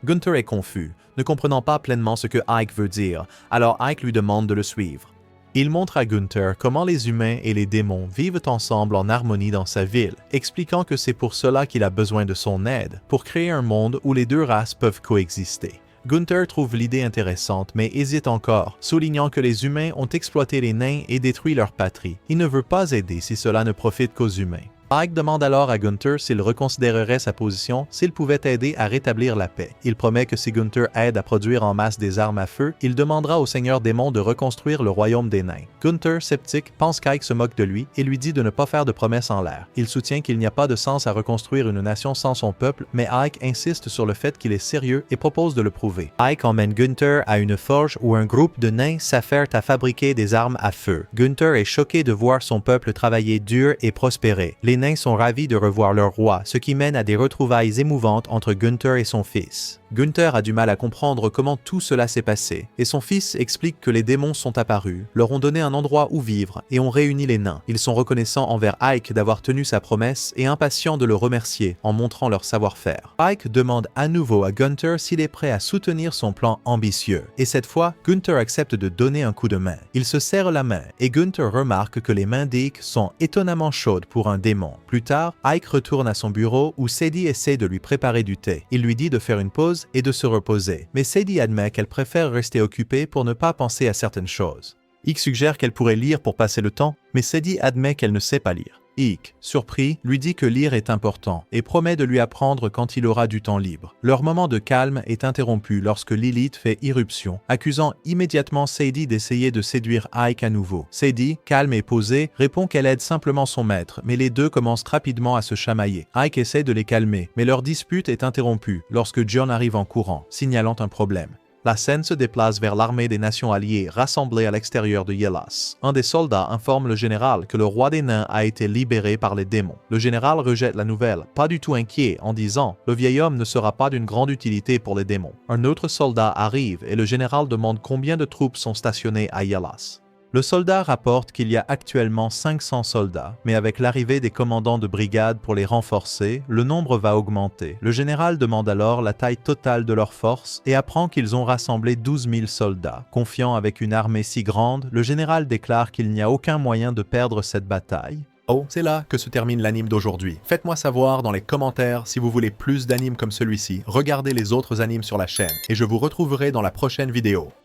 Gunther est confus, ne comprenant pas pleinement ce que Ike veut dire, alors Ike lui demande de le suivre. Il montre à Gunther comment les humains et les démons vivent ensemble en harmonie dans sa ville, expliquant que c'est pour cela qu'il a besoin de son aide, pour créer un monde où les deux races peuvent coexister. Gunther trouve l'idée intéressante, mais hésite encore, soulignant que les humains ont exploité les nains et détruit leur patrie. Il ne veut pas aider si cela ne profite qu'aux humains. Ike demande alors à Gunther s'il reconsidérerait sa position s'il pouvait aider à rétablir la paix. Il promet que si Gunther aide à produire en masse des armes à feu, il demandera au seigneur démon de reconstruire le royaume des nains. Gunther, sceptique, pense qu'Ike se moque de lui et lui dit de ne pas faire de promesses en l'air. Il soutient qu'il n'y a pas de sens à reconstruire une nation sans son peuple, mais Ike insiste sur le fait qu'il est sérieux et propose de le prouver. Ike emmène Gunther à une forge où un groupe de nains s'affaire à fabriquer des armes à feu. Gunther est choqué de voir son peuple travailler dur et prospérer. Les nains sont ravis de revoir leur roi, ce qui mène à des retrouvailles émouvantes entre Gunther et son fils. Gunther a du mal à comprendre comment tout cela s'est passé, et son fils explique que les démons sont apparus, leur ont donné un endroit où vivre et ont réuni les nains. Ils sont reconnaissants envers Ike d'avoir tenu sa promesse et impatients de le remercier en montrant leur savoir-faire. Ike demande à nouveau à Gunther s'il est prêt à soutenir son plan ambitieux, et cette fois, Gunther accepte de donner un coup de main. Il se serre la main, et Gunther remarque que les mains d'Ike sont étonnamment chaudes pour un démon. Plus tard, Ike retourne à son bureau où Sadie essaie de lui préparer du thé. Il lui dit de faire une pause et de se reposer, mais Sadie admet qu'elle préfère rester occupée pour ne pas penser à certaines choses. Ike suggère qu'elle pourrait lire pour passer le temps, mais Sadie admet qu'elle ne sait pas lire. Ike, surpris, lui dit que lire est important et promet de lui apprendre quand il aura du temps libre. Leur moment de calme est interrompu lorsque Lilith fait irruption, accusant immédiatement Sadie d'essayer de séduire Ike à nouveau. Sadie, calme et posée, répond qu'elle aide simplement son maître, mais les deux commencent rapidement à se chamailler. Ike essaie de les calmer, mais leur dispute est interrompue lorsque John arrive en courant, signalant un problème. La scène se déplace vers l'armée des nations alliées rassemblée à l'extérieur de Yélas. Un des soldats informe le général que le roi des nains a été libéré par les démons. Le général rejette la nouvelle, pas du tout inquiet, en disant « Le vieil homme ne sera pas d'une grande utilité pour les démons ». Un autre soldat arrive et le général demande combien de troupes sont stationnées à Yélas. Le soldat rapporte qu'il y a actuellement 500 soldats, mais avec l'arrivée des commandants de brigade pour les renforcer, le nombre va augmenter. Le général demande alors la taille totale de leurs forces et apprend qu'ils ont rassemblé 12 000 soldats. Confiant avec une armée si grande, le général déclare qu'il n'y a aucun moyen de perdre cette bataille. Oh, c'est là que se termine l'anime d'aujourd'hui. Faites-moi savoir dans les commentaires si vous voulez plus d'animes comme celui-ci. Regardez les autres animes sur la chaîne et je vous retrouverai dans la prochaine vidéo.